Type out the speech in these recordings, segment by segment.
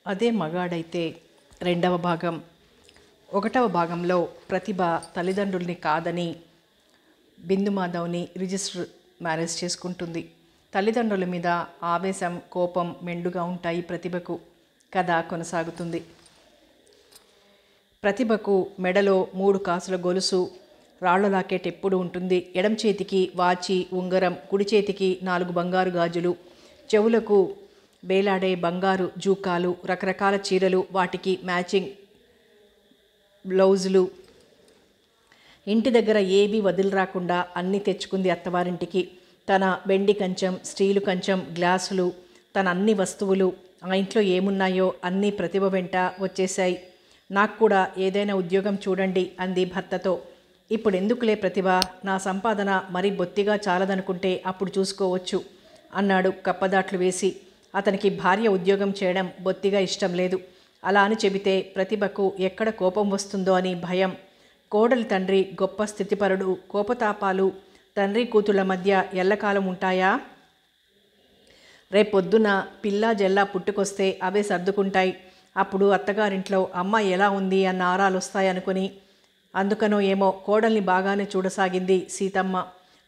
అదే మగాడైతే రెండవ భాగం. ఒకటవ భాగంలో ప్రతిభ తల్లిదండ్రుల్ని కాదని బిందుమాధవ్ని రిజిస్టర్ మ్యారేజ్ చేసుకుంటుంది. తల్లిదండ్రుల మీద ఆవేశం, కోపం మెండుగా ఉంటాయి ప్రతిభకు. కథ కొనసాగుతుంది. ప్రతిభకు మెడలో 3 కాసుల గొలుసు, రాళ్ల లాకెట్ ఎప్పుడు ఉంటుంది. ఎడం చేతికి వాచి, ఉంగరం, కుడి చేతికి 4 బంగారు గాజులు, చెవులకు వేలాడే బంగారు జూకాలు, రకరకాల చీరలు, వాటికి మ్యాచింగ్ బ్లౌజులు. ఇంటి దగ్గర ఏవి వదిలిరాకుండా అన్నీ తెచ్చుకుంది అత్తవారింటికి. తన వెండి కంచం, స్టీలు కంచం, గ్లాసులు, తన అన్ని వస్తువులు, ఆ ఇంట్లో ఏమున్నాయో అన్నీ ప్రతిభ వెంట వచ్చేశాయి. నాకు కూడా ఏదైనా ఉద్యోగం చూడండి అంది భర్తతో. ఇప్పుడు ఎందుకులే ప్రతిభ, నా సంపాదన మరీ బొత్తిగా చాలదనుకుంటే అప్పుడు చూసుకోవచ్చు అన్నాడు కప్పదాట్లు వేసి. అతనికి భార్య ఉద్యోగం చేయడం బొత్తిగా ఇష్టం లేదు. అలా అని చెబితే ప్రతిభకు ఎక్కడ కోపం వస్తుందో అని భయం. కోడలి తండ్రి గొప్ప స్థితిపరుడు. కోపతాపాలు తండ్రి కూతుళ్ళ మధ్య ఎల్లకాలం ఉంటాయా? రేపొద్దున పిల్లా జల్లా పుట్టుకొస్తే అవే సర్దుకుంటాయి. అప్పుడు అత్తగారింట్లో అమ్మ ఎలా ఉంది అన్న ఆరాలు వస్తాయనుకుని, అందుకనో ఏమో కోడల్ని బాగానే చూడసాగింది సీతమ్మ.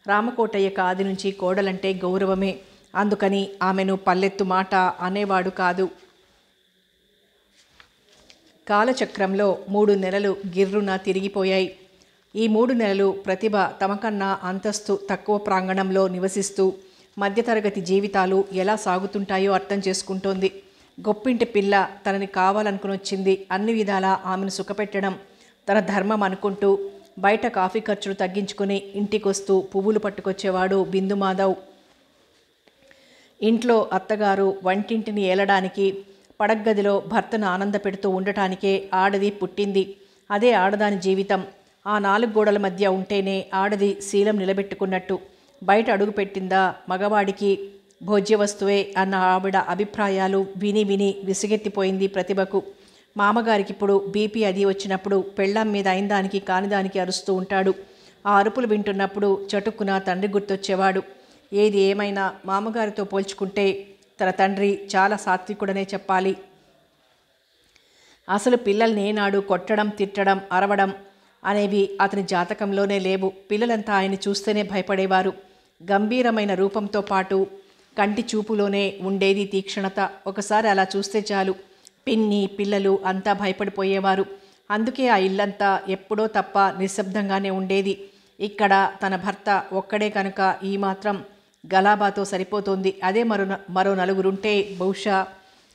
రామకోటయ్యకు ఆది నుంచి కోడలంటే గౌరవమే. అందుకని ఆమెను పల్లెత్తు మాట అనేవాడు కాదు. కాలచక్రంలో 3 నెలలు గిర్రున తిరిగిపోయాయి. ఈ 3 నెలలు ప్రతిభ తమకన్నా అంతస్తు తక్కువ ప్రాంగణంలో నివసిస్తూ మధ్యతరగతి జీవితాలు ఎలా సాగుతుంటాయో అర్థం చేసుకుంటోంది. గొప్పింటి పిల్ల తనని కావాలనుకునొచ్చింది. అన్ని విధాలా ఆమెను సుఖపెట్టడం తన ధర్మం అనుకుంటూ బయట కాఫీ ఖర్చులు తగ్గించుకుని ఇంటికొస్తూ పువ్వులు పట్టుకొచ్చేవాడు బిందుమాధవ్. ఇంట్లో అత్తగారు వంటింటిని ఏలడానికి, పడగ్గదిలో భర్తను ఆనంద పెడుతూ ఉండటానికే ఆడది పుట్టింది. అదే ఆడదాని జీవితం. ఆ 4 గోడల మధ్య ఉంటేనే ఆడది శీలం నిలబెట్టుకున్నట్టు. బయట అడుగు పెట్టిందా మగవాడికి భోజ్య వస్తువే అన్న ఆవిడ అభిప్రాయాలు విని విని విసుగెత్తిపోయింది ప్రతిభకు. మామగారికి ఇప్పుడు బీపీ అది వచ్చినప్పుడు పెళ్ళాం మీద అయిందానికి కానిదానికి అరుస్తూ ఉంటాడు. ఆ అరుపులు వింటున్నప్పుడు చటుక్కున తండ్రి గుర్తొచ్చేవాడు. ఏది ఏమైనా మామగారితో పోల్చుకుంటే తన తండ్రి చాలా సాత్వికుడనే చెప్పాలి. అసలు పిల్లల్ని ఏనాడు కొట్టడం, తిట్టడం, అరవడం అనేవి అతని జాతకంలోనే లేవు. పిల్లలంతా ఆయన్ని చూస్తేనే భయపడేవారు. గంభీరమైన రూపంతో పాటు కంటి చూపులోనే ఉండేది తీక్షణత. ఒకసారి అలా చూస్తే చాలు పిన్ని, పిల్లలు అంతా భయపడిపోయేవారు. అందుకే ఆ ఇల్లంతా ఎప్పుడో తప్ప నిశ్శబ్దంగానే ఉండేది. ఇక్కడ తన భర్త ఒక్కడే కనుక ఈ మాత్రం గలాబాతో సరిపోతోంది. అదే మరో నలుగురుంటే బహుశా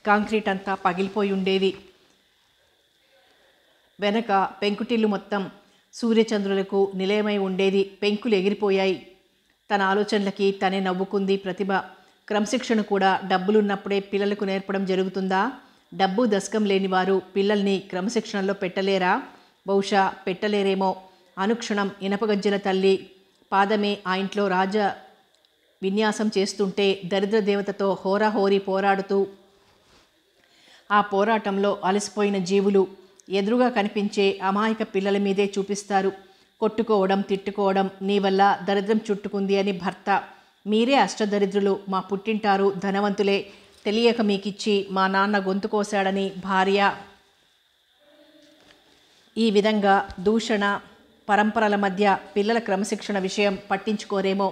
కాంక్రీట్ అంతా పగిలిపోయి ఉండేది. వెనక పెంకుటిల్లు మొత్తం సూర్యచంద్రులకు నిలయమై ఉండేది. పెంకులు ఎగిరిపోయాయి. తన ఆలోచనలకి తనే నవ్వుకుంది ప్రతిభ. క్రమశిక్షణ కూడా డబ్బులున్నప్పుడే పిల్లలకు నేర్పడం జరుగుతుందా? డబ్బు దశకం లేనివారు పిల్లల్ని క్రమశిక్షణలో పెట్టలేరా? బహుశా పెట్టలేరేమో. అనుక్షణం ఇనపగజ్జల తల్లి పాదమే ఆ ఇంట్లో రాజ విన్యాసం చేస్తుంటే దరిద్ర దేవతతో హోరాహోరీ పోరాడుతూ ఆ పోరాటంలో అలసిపోయిన జీవులు ఎదురుగా కనిపించే అమాయక పిల్లల మీదే చూపిస్తారు. కొట్టుకోవడం, తిట్టుకోవడం. నీ వల్ల దరిద్రం చుట్టుకుంది అని భర్త. మీరే అష్టదరిద్రులు, మా పుట్టింటారు ధనవంతులే, తెలియక మీకిచ్చి మా నాన్న గొంతు కోశాడని భార్య. ఈ విధంగా దూషణ పరంపరల మధ్య పిల్లల క్రమశిక్షణ విషయం పట్టించుకోరేమో.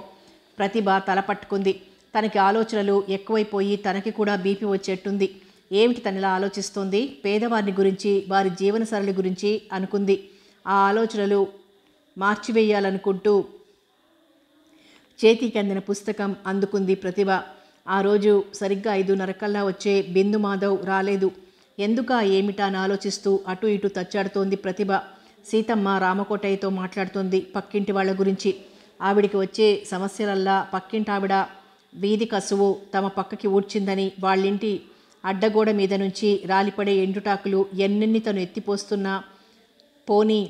ప్రతిభ తలపట్టుకుంది. తనకి ఆలోచనలు ఎక్కువైపోయి తనకి కూడా బీపీ వచ్చేట్టుంది. ఏమిటి తనలా ఆలోచిస్తోంది? పేదవారిని గురించి, వారి జీవన సరళి గురించి అనుకుంది. ఆ ఆలోచనలు మార్చివేయాలనుకుంటూ చేతికి అందిన పుస్తకం అందుకుంది ప్రతిభ. ఆ రోజు సరిగ్గా 5:30 వచ్చే బిందుమాధవ్ రాలేదు. ఎందుకా ఏమిటా అని ఆలోచిస్తూ అటు ఇటు తచ్చాడుతోంది ప్రతిభ. సీతమ్మ రామకోటయ్యతో మాట్లాడుతోంది పక్కింటి వాళ్ళ గురించి. ఆవిడికి వచ్చే సమస్యలల్లా పక్కింటావిడ వీధి కసువు తమ పక్కకి ఊడ్చిందని, వాళ్ళింటి అడ్డగోడ మీద నుంచి రాలిపడే ఎండుటాకులు ఎన్నెన్ని తను ఎత్తిపోస్తున్నా పోనీ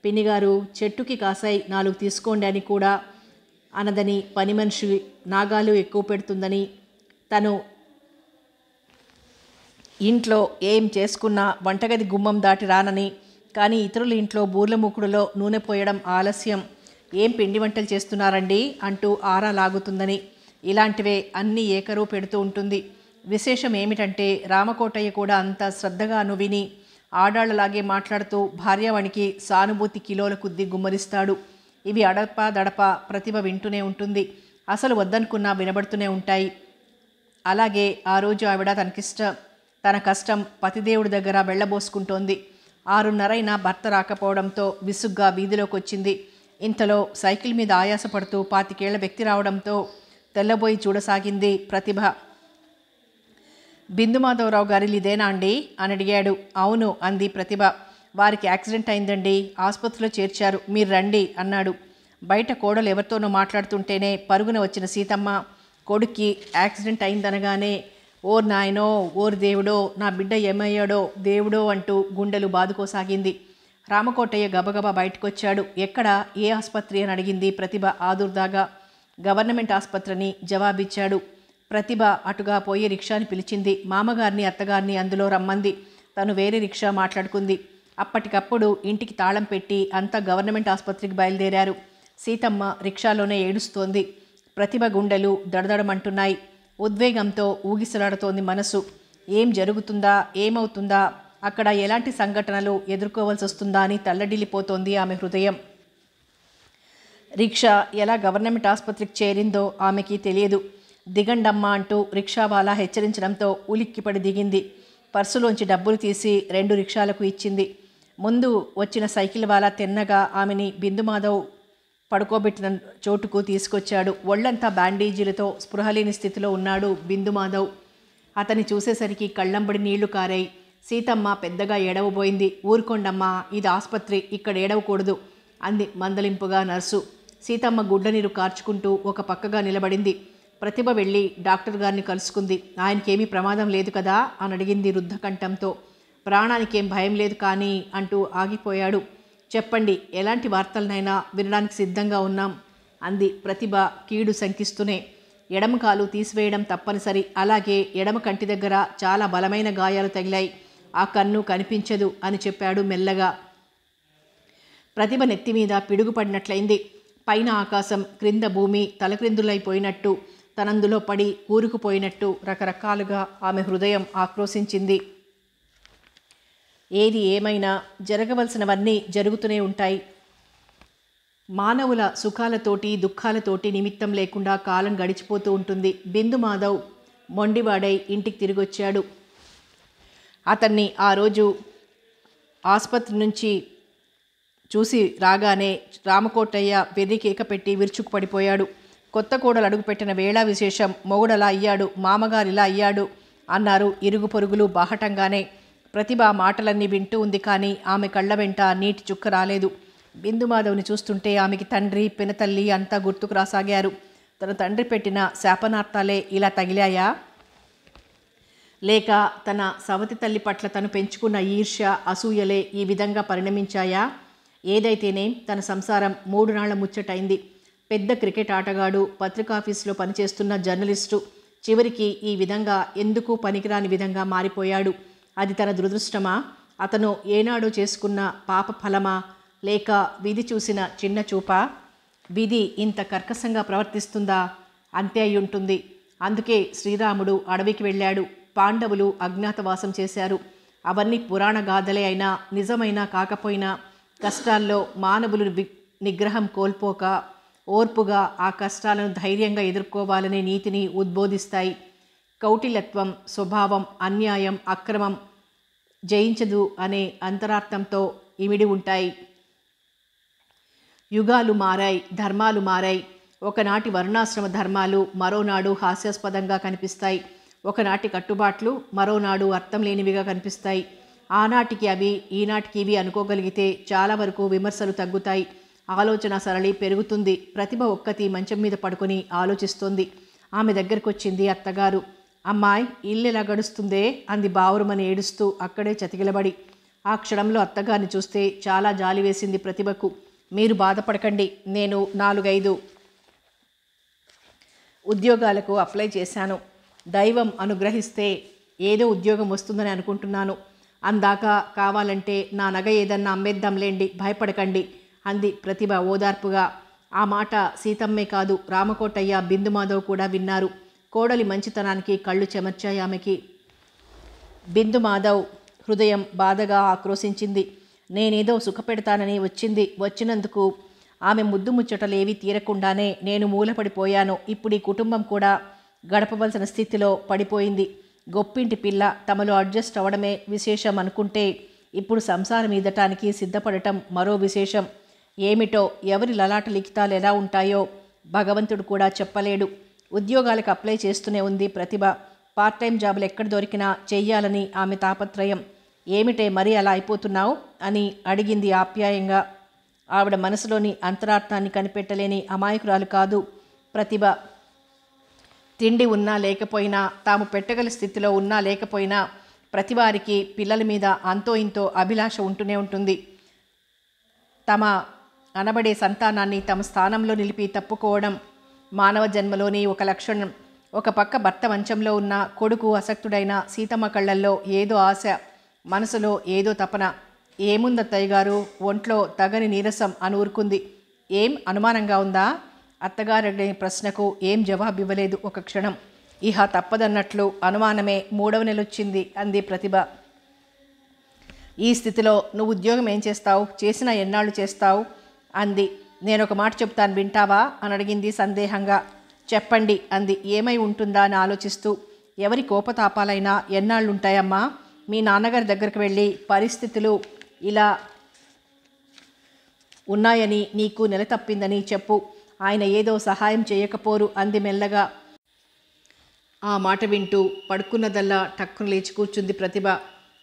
పిన్నిగారు చెట్టుకి కాసాయి 4 తీసుకోండి అని కూడా అనదని, పని మనిషి నాగాలు ఎక్కువ పెడుతుందని, తను ఇంట్లో ఏం చేసుకున్నా వంటగది గుమ్మం దాటి రానని, కానీ ఇతరుల ఇంట్లో బూర్ల మూకుడులో నూనె పోయడం ఆలస్యం, ఏం పిండి వంటలు చేస్తున్నారండి అంటూ ఆరా లాగుతుందని, ఇలాంటివే అన్నీ ఏకరువు పెడుతూ ఉంటుంది. విశేషం ఏమిటంటే రామకోటయ్య కూడా అంత శ్రద్ధగాను విని ఆడాళ్లలాగే మాట్లాడుతూ భార్యావానికి సానుభూతి కిలోల కొద్దీ గుమ్మరిస్తాడు. ఇవి అడప దడప ప్రతిభ వింటూనే ఉంటుంది. అసలు వద్దనుకున్నా వినబడుతూనే ఉంటాయి. అలాగే ఆ రోజు ఆవిడ తన కష్టం పతిదేవుడి దగ్గర వెళ్ళబోసుకుంటోంది. 6:30 భర్త రాకపోవడంతో విసుగ్గా వీధిలోకి వచ్చింది. ఇంతలో సైకిల్ మీద ఆయాసపడుతూ 25 ఏళ్ల వ్యక్తి రావడంతో తెల్లబోయి చూడసాగింది ప్రతిభ. బిందుమాధవరావు గారి ఇదేనా అండి అని అడిగాడు. అవును అంది ప్రతిభ. వారికి యాక్సిడెంట్ అయిందండి, ఆసుపత్రిలో చేర్చారు, మీరు రండి అన్నాడు. బయట కోడలు ఎవరితోనో మాట్లాడుతుంటేనే పరుగున వచ్చిన సీతమ్మ కొడుక్కి యాక్సిడెంట్ అయిందనగానే ఓర్ నాయనో, ఓర్ దేవుడో, నా బిడ్డ ఏమయ్యాడో దేవుడో అంటూ గుండెలు బాదుకోసాగింది. రామకోటయ్య గబగబా బయటకొచ్చాడు. ఎక్కడ, ఏ ఆసుపత్రి అని అడిగింది ప్రతిభ ఆదుర్దాగా. గవర్నమెంట్ ఆసుపత్రిని జవాబిచ్చాడు. ప్రతిభ అటుగా పోయి రిక్షాని పిలిచింది. మామగారిని అత్తగారిని అందులో రమ్మంది. తను వేరే రిక్షా మాట్లాడుకుంది. అప్పటికప్పుడు ఇంటికి తాళం పెట్టి అంతా గవర్నమెంట్ ఆసుపత్రికి బయలుదేరారు. సీతమ్మ రిక్షాలోనే ఏడుస్తోంది. ప్రతిభ గుండెలు దడదడమంటున్నాయి. ఉద్వేగంతో ఊగిసలాడుతోంది మనసు. ఏం జరుగుతుందా, ఏమవుతుందా, అక్కడ ఎలాంటి సంఘటనలు ఎదుర్కోవాల్సి వస్తుందా అని తల్లడిల్లిపోతోంది ఆమె హృదయం. రిక్షా ఎలా గవర్నమెంట్ ఆసుపత్రికి చేరిందో ఆమెకి తెలియదు. దిగండమ్మా అంటూ రిక్షావాలా హెచ్చరించడంతో ఉలిక్కిపడి దిగింది. పర్సులోంచి డబ్బులు తీసి 2 రిక్షాలకు ఇచ్చింది. ముందు వచ్చిన సైకిల్ వాలా తిన్నగా ఆమెని బిందుమాధవ్ పడుకోబెట్టిన చోటుకు తీసుకొచ్చాడు. ఒళ్లంతా బ్యాండేజీలతో స్పృహలేని స్థితిలో ఉన్నాడు బిందుమాధవ్. అతన్ని చూసేసరికి కళ్ళంబడి నీళ్లు కారాయి. సీతమ్మ పెద్దగా ఏడవబోయింది. ఊరుకోండమ్మా, ఇది ఆసుపత్రి, ఇక్కడ ఏడవకూడదు అంది మందలింపుగా నర్సు. సీతమ్మ గుడ్డ నీరు కార్చుకుంటూ ఒక పక్కగా నిలబడింది. ప్రతిభ వెళ్ళి డాక్టర్ గారిని కలుసుకుంది. ఆయనకేమీ ప్రమాదం లేదు కదా అని అడిగింది రుద్ధకంఠంతో. ప్రాణానికేం భయం లేదు కానీ అంటూ ఆగిపోయాడు. చెప్పండి, ఎలాంటి వార్తలనైనా వినడానికి సిద్ధంగా ఉన్నాం అంది ప్రతిభ కీడు శంకిస్తూనే. ఎడమ కాలు తీసివేయడం తప్పనిసరి, అలాగే ఎడమ కంటి దగ్గర చాలా బలమైన గాయాలు తగిలాయి, ఆ కన్ను కనిపించదు అని చెప్పాడు మెల్లగా. ప్రతిభ నెత్తిమీద పిడుగుపడినట్లయింది. పైన ఆకాశం, క్రింద భూమి తలక్రిందులైపోయినట్టు, తనందులో పడి కూరుకుపోయినట్టు రకరకాలుగా ఆమె హృదయం ఆక్రోశించింది. ఏది ఏమైనా జరగవలసినవన్నీ జరుగుతూనే ఉంటాయి. మానవుల సుఖాలతోటి దుఃఖాలతోటి నిమిత్తం లేకుండా కాలం గడిచిపోతూ ఉంటుంది. బిందుమాధవ్ మొండివాడై ఇంటికి తిరిగొచ్చాడు. అతన్ని ఆ రోజు ఆసుపత్రి నుంచి చూసి రాగానే రామకోటయ్య వెర్రి కేక పెట్టి విరుచుకుపడిపోయాడు. కొత్త కోడలు అడుగుపెట్టిన వేళ విశేషం, మొగుడలా అయ్యాడు, మామగారిలా అయ్యాడు అన్నారు ఇరుగు పొరుగులు బాహటంగానే. ప్రతిభ మాటలన్నీ వింటూ ఉంది కానీ ఆమె కళ్ళ వెంట నీటి చుక్క రాలేదు. బిందుమాధవ్ని చూస్తుంటే ఆమెకి తండ్రి, పినతల్లి అంతా గుర్తుకు రాసాగారు. తన తండ్రి పెట్టిన శాపనార్థాలే ఇలా తగిలాయా, లేక తన సవతి తల్లి పట్ల తను పెంచుకున్న ఈర్ష్య, అసూయలే ఈ విధంగా పరిణమించాయా? ఏదైతేనేం తన సంసారం 3 నాళ్ల ముచ్చటైంది. పెద్ద క్రికెట్ ఆటగాడు, పత్రికాఫీసులో పనిచేస్తున్న జర్నలిస్టు చివరికి ఈ విధంగా ఎందుకు పనికిరాని విధంగా మారిపోయాడు. అది తన దురదృష్టమా? అతను ఏనాడో చేసుకున్న పాప ఫలమా? లేక విధి చూసిన చిన్న చూపా? విధి ఇంత కర్కశంగా ప్రవర్తిస్తుందా? అంతే అయి ఉంటుంది. అందుకే శ్రీరాముడు అడవికి వెళ్ళాడు, పాండవులు అజ్ఞాతవాసం చేశారు. అవన్నీ పురాణ గాథలే అయినా నిజమైనా కాకపోయినా కష్టాల్లో మానవులు నిగ్రహం కోల్పోక ఓర్పుగా ఆ కష్టాలను ధైర్యంగా ఎదుర్కోవాలనే నీతిని ఉద్బోధిస్తాయి. కౌటిల్యత్వం, స్వభావం, అన్యాయం, అక్రమం జయించదు అనే అంతరార్థంతో ఇమిడి ఉంటాయి. యుగాలు మారాయి, ధర్మాలు మారాయి. ఒకనాటి వర్ణాశ్రమ ధర్మాలు మరోనాడు హాస్యాస్పదంగా కనిపిస్తాయి. ఒకనాటి కట్టుబాట్లు మరోనాడు అర్థం లేనివిగా కనిపిస్తాయి. ఆనాటికి అవి, ఈనాటికి ఇవి అనుకోగలిగితే చాలా వరకు విమర్శలు తగ్గుతాయి. ఆలోచన సరళి పెరుగుతుంది. ప్రతిభ ఒక్కతి మంచం మీద పడుకొని ఆలోచిస్తోంది. ఆమె దగ్గరకు వచ్చింది అత్తగారు. అమ్మాయి, ఇల్లు ఎలా గడుస్తుందే అంది బావురుమని ఏడుస్తూ అక్కడే చతికిలబడి. ఆ క్షణంలో అత్తగారిని చూస్తే చాలా జాలి వేసింది ప్రతిభకు. మీరు బాధపడకండి, నేను 4-5 ఉద్యోగాలకు అప్లై చేశాను. దైవం అనుగ్రహిస్తే ఏదో ఉద్యోగం వస్తుందని అనుకుంటున్నాను. అందాక కావాలంటే నా నగ ఏదన్నా అమ్మేద్దాంలేండి, భయపడకండి అంది ప్రతిభ ఓదార్పుగా. ఆ మాట సీతమ్మే కాదు, రామకోటయ్య, బిందుమాధవ్ కూడా విన్నారు. కోడలి మంచితనానికి కళ్ళు చెమర్చాయి ఆమెకి. బిందు మాధవ్ హృదయం బాధగా ఆక్రోశించింది. నేనేదో సుఖపెడతానని వచ్చినందుకు ఆమె ముద్దు ముచ్చటలేవి తీరకుండానే నేను మూలపడిపోయాను. ఇప్పుడు ఈ కుటుంబం కూడా గడపవలసిన స్థితిలో పడిపోయింది. గొప్పింటి పిల్ల తమలో అడ్జస్ట్ అవడమే విశేషం అనుకుంటే ఇప్పుడు సంసారం ఈదటానికి సిద్ధపడటం మరో విశేషం. ఏమిటో ఎవరి లలాట లిఖితాలు ఎలా ఉంటాయో భగవంతుడు కూడా చెప్పలేడు. ఉద్యోగాలకు అప్లై చేస్తూనే ఉంది ప్రతిభ. పార్ట్ టైం జాబులు ఎక్కడ దొరికినా చెయ్యాలని ఆమె తాపత్రయం. ఏమిటే మరీ అలా అయిపోతున్నావు అని అడిగింది ఆప్యాయంగా. ఆవిడ మనసులోని అంతరార్థాన్ని కనిపెట్టలేని అమాయకురాలు కాదు ప్రతిభ. తిండి ఉన్నా లేకపోయినా, తాము పెట్టగల స్థితిలో ఉన్నా లేకపోయినా ప్రతివారికి పిల్లల మీద అంతో ఇంతో అభిలాష ఉంటూనే ఉంటుంది. తమ అనబడే సంతానాన్ని తమ స్థానంలో నిలిపి తప్పుకోవడం మానవ జన్మలోని ఒక లక్షణం. ఒక పక్క భర్త మంచంలో ఉన్న కొడుకు అసక్తుడైన సీతమ్మ కళ్ళల్లో ఏదో ఆశ, మనసులో ఏదో తపన. ఏముందత్తయ్య గారు, ఒంట్లో తగని నీరసం అని ఊరుకుంది. ఏం అనుమానంగా ఉందా? అత్తగారడిగిన ప్రశ్నకు ఏం జవాబు ఇవ్వలేదు ఒక క్షణం. ఇహ తప్పదన్నట్లు అనుమానమే 3వ నెలొచ్చింది అంది ప్రతిభ. ఈ స్థితిలో నువ్వు ఉద్యోగం ఏం చేస్తావు? చేసినా ఎన్నాళ్ళు చేస్తావు అంది. నేనొక మాట చెప్తాను, వింటావా అని అడిగింది సందేహంగా. చెప్పండి అంది ఏమై ఉంటుందా అని ఆలోచిస్తూ. ఎవరి కోపతాపాలైనా ఎన్నాళ్ళుంటాయమ్మా? మీ నాన్నగారి దగ్గరికి వెళ్ళి పరిస్థితులు ఇలా ఉన్నాయని, నీకు నెల తప్పిందని చెప్పు. ఆయన ఏదో సహాయం చేయకపోరు అంది మెల్లగా. ఆ మాట వింటూ పడుకున్నదల్లా టక్కున లేచి కూర్చుంది ప్రతిభ.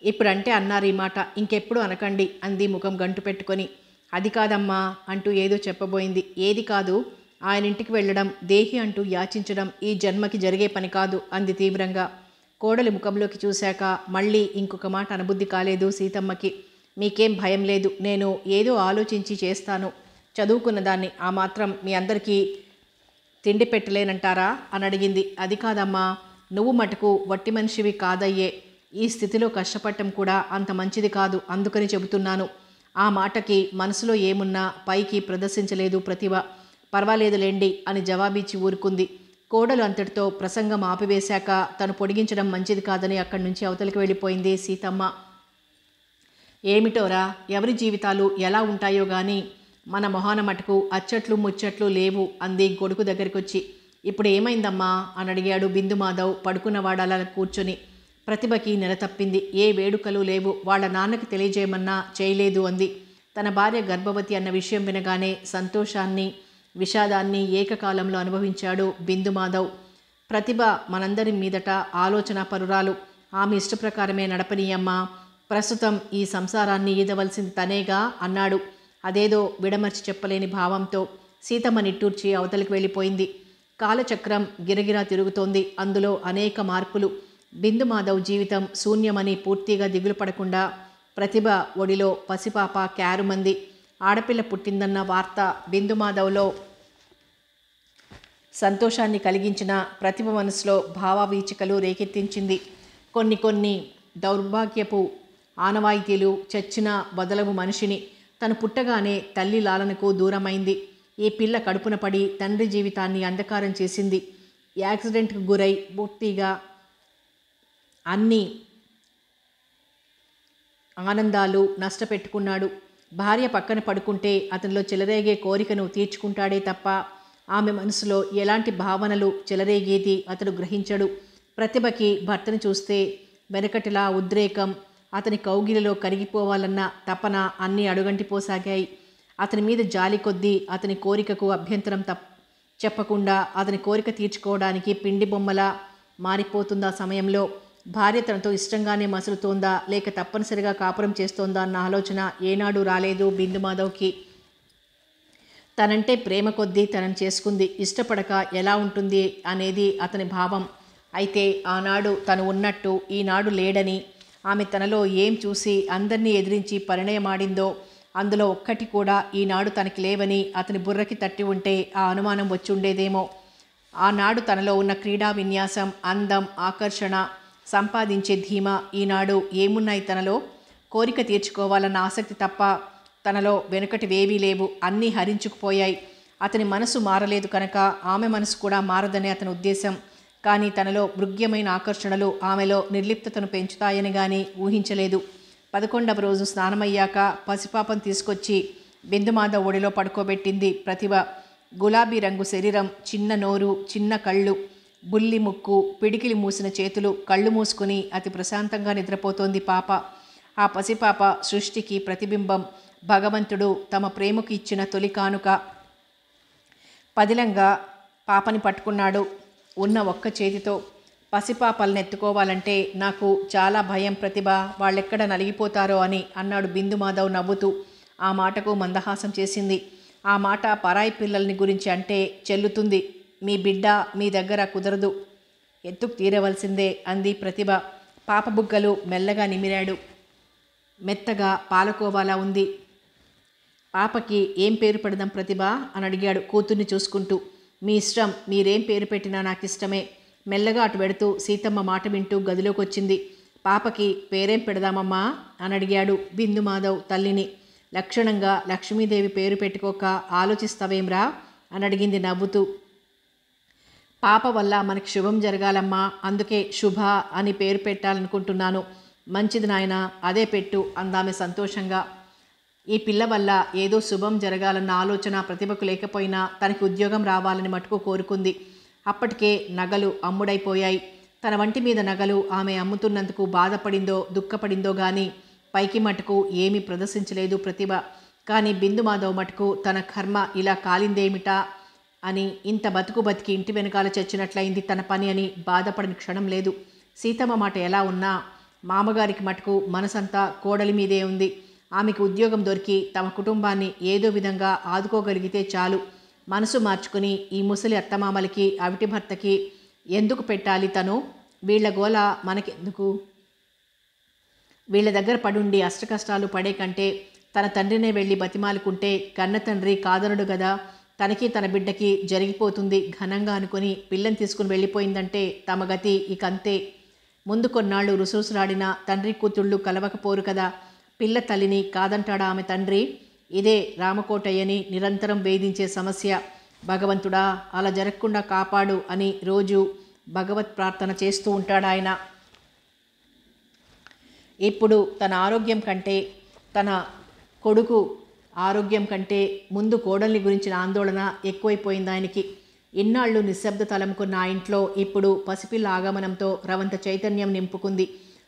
ఇప్పుడంటే అన్నారు ఈ మాట, ఇంకెప్పుడు అనకండి అంది ముఖం గంటు పెట్టుకొని. అది కాదమ్మా అంటూ ఏదో చెప్పబోయింది. ఏది కాదు? ఆయన ఇంటికి వెళ్ళడం, దేహి అంటూ యాచించడం ఈ జన్మకి జరిగే పని కాదు అంది తీవ్రంగా. కోడలి ముఖంలోకి చూశాక మళ్ళీ ఇంకొక మాట అనబుద్ధి కాలేదు సీతమ్మకి. మీకేం భయం లేదు, నేను ఏదో ఆలోచించి చేస్తాను. చదువుకున్న దాన్ని ఆ మాత్రం మీ అందరికీ తిండి పెట్టలేనంటారా అని అడిగింది. అది కాదమ్మా, నువ్వు మటుకు వట్టి మనిషివి కాదయ్యే. ఈ స్థితిలో కష్టపడటం కూడా అంత మంచిది కాదు, అందుకని చెబుతున్నాను. ఆ మాటకి మనసులో ఏమున్నా పైకి ప్రదర్శించలేదు ప్రతిభ. పర్వాలేదులేండి అని జవాబిచ్చి ఊరుకుంది. కోడలు అంతటితో ప్రసంగం ఆపివేశాక తను పొడిగించడం మంచిది కాదని అక్కడి నుంచి అవతలికి వెళ్ళిపోయింది సీతమ్మ. ఏమిటోరా, ఎవరి జీవితాలు ఎలా ఉంటాయో గాని మన మొహాన మటుకు అచ్చట్లు ముచ్చట్లు లేవు అంది కొడుకు దగ్గరికి వచ్చి. ఇప్పుడు ఏమైందమ్మా అని అడిగాడు బిందు మాధవ్ పడుకున్నవాడలా కూర్చొని. ప్రతిభకి నెల తప్పింది. ఏ వేడుకలు లేవు, వాళ్ళ నాన్నకి తెలియజేయమన్నా చేయలేదు అంది. తన భార్య గర్భవతి అన్న విషయం వినగానే సంతోషాన్ని విషాదాన్ని ఏకకాలంలో అనుభవించాడు బిందు మాధవ్. ప్రతిభ మనందరి మీదట ఆలోచన పరురాలు, ఆమె ఇష్టప్రకారమే నడపనీయమ్మా. ప్రస్తుతం ఈ సంసారాన్ని ఈదవలసింది తనేగా అన్నాడు అదేదో విడమర్చి చెప్పలేని భావంతో. సీతమ్మ నిట్టూర్చి అవతలికి వెళ్ళిపోయింది. కాలచక్రం గిరగిరా తిరుగుతోంది. అందులో అనేక మార్పులు. బిందు మాధవ్ జీవితం శూన్యమని పూర్తిగా దిగులు పడకుండా ప్రతిభ ఒడిలో పసిపాప క్యారుమంది. ఆడపిల్ల పుట్టిందన్న వార్త బిందు మాధవ్లో సంతోషాన్ని కలిగించిన ప్రతిభ మనసులో భావవీచికలు రేకెత్తించింది. కొన్ని దౌర్భాగ్యపు ఆనవాయితీలు చచ్చిన వదలవు మనిషిని. తను పుట్టగానే తల్లి లాలనకు దూరమైంది. ఈ పిల్ల కడుపున పడి తండ్రి జీవితాన్ని అంధకారం చేసింది. యాక్సిడెంట్కు గురై పూర్తిగా అన్ని ఆనందాలు నష్టపెట్టుకున్నాడు. భార్య పక్కన పడుకుంటే అతనిలో చెలరేగే కోరికను తీర్చుకుంటాడే తప్ప ఆమె మనసులో ఎలాంటి భావనలు చెలరేగేది అతడు గ్రహించడు. ప్రతిభకి భర్తను చూస్తే వెనకటిలా ఉద్రేకం, అతని కౌగిలిలో కరిగిపోవాలన్న తపన అన్నీ అడుగంటిపోసాగాయి. అతని మీద జాలి కొద్దీ అతని కోరికకు అభ్యంతరం చెప్పకుండా అతని కోరిక తీర్చుకోవడానికి పిండి బొమ్మలా మారిపోతుందా సమయంలో. భార్య తనతో ఇష్టంగానే మసులుతోందా లేక తప్పనిసరిగా కాపురం చేస్తోందా అన్న ఆలోచన ఏనాడు రాలేదు బిందు మాధవ్కి. తనంటే ప్రేమ కొద్దీ తనని చేసుకుంది. ఇష్టపడక ఎలా ఉంటుంది అనేది అతని భావం. అయితే ఆనాడు తను ఉన్నట్టు ఈనాడు లేడని, ఆమె తనలో ఏం చూసి అందరినీ ఎదిరించి పరిణయమాడిందో అందులో ఒక్కటి కూడా ఈనాడు తనకి లేవని అతని బుర్రకి తట్టి ఉంటే ఆ అనుమానం వచ్చి ఉండేదేమో. ఆనాడు తనలో ఉన్న క్రీడా విన్యాసం, అందం, ఆకర్షణ, సంపాదించే ధీమా ఈనాడు ఏమున్నాయి తనలో? కోరిక తీర్చుకోవాలన్న ఆసక్తి తప్ప తనలో వెనుకటివేవీ లేవు. అన్నీ హరించుకుపోయాయి. అతని మనసు మారలేదు కనుక ఆమె మనసు కూడా మారదనే అతని ఉద్దేశం. కానీ తనలో మృగ్యమైన ఆకర్షణలు ఆమెలో నిర్లిప్తతను పెంచుతాయని గాని ఊహించలేదు. 11వ రోజు స్నానమయ్యాక పసిపాపం తీసుకొచ్చి బిందుమాధవ్ ఒడిలో పడుకోబెట్టింది ప్రతిభ. గులాబీ రంగు శరీరం, చిన్న నోరు, చిన్న కళ్ళు, బుల్లి ముక్కు, పిడికిలి మూసిన చేతులు, కళ్ళు మూసుకుని అతి ప్రశాంతంగా నిద్రపోతోంది పాప. ఆ పసిపాప సృష్టికి ప్రతిబింబం. భగవంతుడు తమ ప్రేమకు ఇచ్చిన తొలి కానుక. పదిలంగా పాపని పట్టుకున్నాడు ఉన్న ఒక్క చేతితో. పసిపాపల్ని ఎత్తుకోవాలంటే నాకు చాలా భయం ప్రతిభ, వాళ్ళెక్కడ నలిగిపోతారో అని అన్నాడు బిందుమాధవ్ నవ్వుతూ. ఆ మాటకు మందహాసం చేసింది. ఆ మాట పరాయి పిల్లల్ని గురించి అంటే చెల్లుతుంది. మీ బిడ్డ మీ దగ్గర కుదరదు, ఎత్తుకు తీరవలసిందే అంది ప్రతిభ. పాప బుగ్గలు మెల్లగా నిమిరాడు. మెత్తగా పాలకోవాలా ఉంది. పాపకి ఏం పేరు పెడదాం ప్రతిభ అని అడిగాడు కూతుర్ని చూసుకుంటూ. మీ ఇష్టం, మీరేం పేరు పెట్టినా నాకు ఇష్టమే. మెల్లగా అటు పెడుతూ సీతమ్మ మాట వింటూ గదిలోకి వచ్చింది. పాపకి పేరేం పెడదామమ్మా అని అడిగాడు బిందుమాధవ్ తల్లిని. లక్షణంగా లక్ష్మీదేవి పేరు పెట్టుకోక ఆలోచిస్తావేమ్రా అని అడిగింది నవ్వుతూ. పాప వల్ల మనకి శుభం జరగాలమ్మా, అందుకే శుభ అని పేరు పెట్టాలనుకుంటున్నాను. మంచిది నాయన, అదే పెట్టు అందామె సంతోషంగా. ఈ పిల్ల వల్ల ఏదో శుభం జరగాలన్న ఆలోచన ప్రతిభకు లేకపోయినా తనకి ఉద్యోగం రావాలని మటుకు కోరుకుంది. అప్పటికే నగలు అమ్ముడైపోయాయి. తన వంటి మీద నగలు ఆమె అమ్ముతున్నందుకు బాధపడిందో దుఃఖపడిందో గాని పైకి మటుకు ఏమీ ప్రదర్శించలేదు ప్రతిభ. కానీ బిందుమాధవ్ మటుకు తన కర్మ ఇలా కాలిందేమిటా అని, ఇంత బతుకు బతికి ఇంటి వెనకాల చచ్చినట్లయింది తన పని అని బాధపడిన క్షణం లేదు. సీతమ్మ మాట ఎలా ఉన్నా మామగారికి మటుకు మనసంతా కోడలి మీదే ఉంది. ఆమెకు ఉద్యోగం దొరికి తమ కుటుంబాన్ని ఏదో విధంగా ఆదుకోగలిగితే చాలు. మనసు మార్చుకుని ఈ ముసలి అత్తమామలకి అవిటి భర్తకి ఎందుకు పెట్టాలి తను? వీళ్ల గోల మనకెందుకు? వీళ్ళ దగ్గర పడుండి అష్టకష్టాలు పడే కంటే తన తండ్రినే వెళ్ళి బతిమాలుకుంటే కన్న తండ్రి కాదనడు గదా. తనకి తన బిడ్డకి జరిగిపోతుంది ఘనంగా అనుకుని పిల్లని తీసుకుని వెళ్ళిపోయిందంటే తమ గతి ఇకంతే. ముందు కొన్నాళ్ళు రుసరుసలాడిన తండ్రి కూతుళ్ళు కలవకపోరు కదా. పిల్ల తల్లిని కాదంటాడా ఆమె తండ్రి? ఇదే రామకోటయ్యని నిరంతరం వేధించే సమస్య. భగవంతుడా అలా జరగకుండా కాపాడు అని రోజు భగవత్ ప్రార్థన చేస్తూ ఉంటాడాయన. ఇప్పుడు తన ఆరోగ్యం కంటే, తన కొడుకు ఆరోగ్యం కంటే ముందు కోడల్ని గురించిన ఆందోళన ఎక్కువైపోయింది ఆయనకి. ఇన్నాళ్ళు నిశ్శబ్ద తలముకున్న ఆ ఇంట్లో ఇప్పుడు పసిపిల్ల ఆగమనంతో రవంత చైతన్యం నింపుకుంది.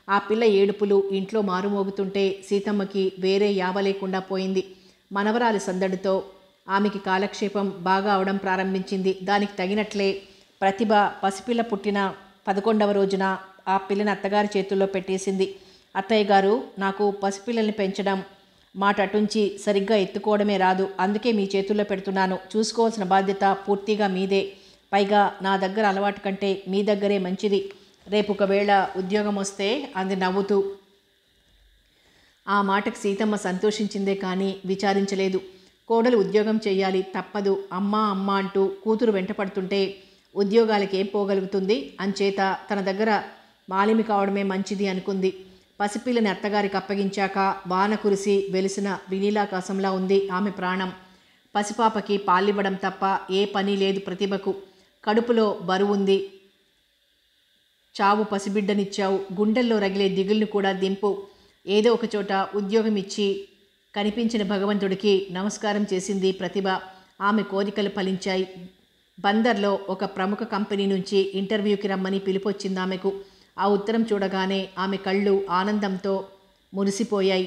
ఆ పిల్ల ఏడుపులు ఇంట్లో మారుమోగుతుంటే సీతమ్మకి వేరే యావ లేకుండా పోయింది. మనవరాలి సందడితో ఆమెకి కాలక్షేపం బాగా అవడం ప్రారంభించింది. దానికి తగినట్లే ప్రతిభ పసిపిల్ల పుట్టిన 11వ రోజున ఆ పిల్లని అత్తగారి చేతుల్లో పెట్టేసింది. అత్తయ్య గారు, నాకు పసిపిల్లల్ని పెంచడం మాట అటుంచి సరిగ్గా ఎత్తుకోవడమే రాదు, అందుకే మీ చేతుల్లో పెడుతున్నాను. చూసుకోవాల్సిన బాధ్యత పూర్తిగా మీదే. పైగా నా దగ్గర అలవాటు కంటే మీ దగ్గరే మంచిది. రేపు ఒకవేళ ఉద్యోగం వస్తే అంది నవ్వుతూ. ఆ మాటకు సీతమ్మ సంతోషించిందే కానీ విచారించలేదు. కోడలు ఉద్యోగం చెయ్యాలి, తప్పదు. అమ్మా అమ్మ అంటూ కూతురు వెంటపడుతుంటే ఉద్యోగాలకి ఏం పోగలుగుతుంది? అంచేత తన దగ్గర మాలిమి కావడమే మంచిది అనుకుంది. పసిపిల్లని అత్తగారికి అప్పగించాక వాన కురిసి వెలిసిన వినీలాకాశంలా ఉంది ఆమె ప్రాణం. పసిపాపకి పాలివ్వడం తప్ప ఏ పని లేదు ప్రతిభకు. కడుపులో బరువుంది. చావు పసిబిడ్డనిచ్చావు, గుండెల్లో రగిలే దిగుల్ని కూడా దింపు. ఏదో ఒక చోట ఉద్యోగం ఇచ్చి కనిపించిన భగవంతుడికి నమస్కారం చేసింది ప్రతిభ. ఆమె కోరికలు ఫలించాయి. బందర్లో ఒక ప్రముఖ కంపెనీ నుంచి ఇంటర్వ్యూకి రమ్మని పిలుపొచ్చింది ఆమెకు. ఆ ఉత్తరం చూడగానే ఆమె కళ్ళు ఆనందంతో మురిసిపోయాయి.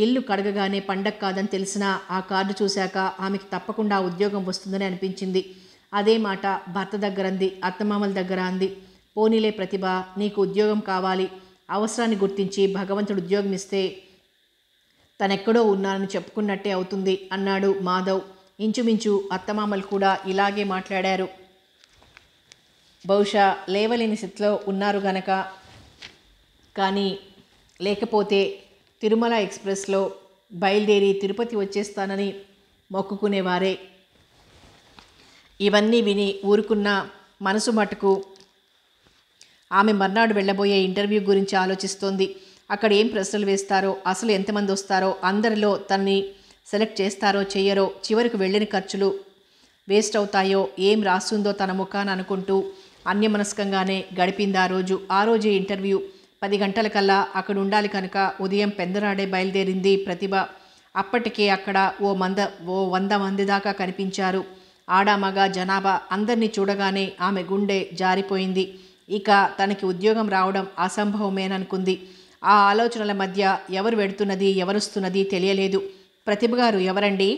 ఇల్లు కడగగానే పండగ కాదని తెలిసినా ఆ కార్డు చూశాక ఆమెకి తప్పకుండా ఉద్యోగం వస్తుందని అనిపించింది. అదే మాట భర్త దగ్గరంది, అత్తమామల దగ్గర అంది. పోనీలే ప్రతిభ, నీకు ఉద్యోగం కావాలి. అవసరాన్ని గుర్తించి భగవంతుడు ఉద్యోగం ఇస్తే తనెక్కడో ఉన్నానని చెప్పుకున్నట్టే అవుతుంది అన్నాడు మాధవ్. ఇంచుమించు అత్తమామలు కూడా ఇలాగే మాట్లాడారు. బహుశా లేవలేని స్థితిలో ఉన్నారు గనక. కానీ లేకపోతే తిరుమల ఎక్స్ప్రెస్లో బయలుదేరి తిరుపతి వచ్చేస్తానని మొక్కుకునేవారే. ఇవన్నీ విని ఊరుకున్న మనసు మటుకు ఆమె మర్నాడు వెళ్ళబోయే ఇంటర్వ్యూ గురించి ఆలోచిస్తోంది. అక్కడ ఏం ప్రశ్నలు వేస్తారో, అసలు ఎంతమంది వస్తారో, అందరిలో తనని సెలెక్ట్ చేస్తారో చెయ్యరో, చివరికి వెళ్ళిన ఖర్చులు వేస్ట్ అవుతాయో, ఏం రాస్తుందో తన ముఖాన్ని అనుకుంటూ అన్యమనస్కంగానే గడిపింది ఆ రోజే ఇంటర్వ్యూ. 10 గంటలకల్లా అక్కడ ఉండాలి కనుక ఉదయం పెందరాడే బయలుదేరింది ప్రతిభ. అప్పటికే అక్కడ ఓ 100 మంది దాకా కనిపించారు. ఆడామగ జనాభా అందరినీ చూడగానే ఆమె గుండె జారిపోయింది. ఇక తనకి ఉద్యోగం రావడం అసంభవమేననుకుంది. ఆ ఆలోచనల మధ్య ఎవరు వెడుతున్నది ఎవరొస్తున్నది తెలియలేదు. ప్రతిభ గారు ఎవరండి?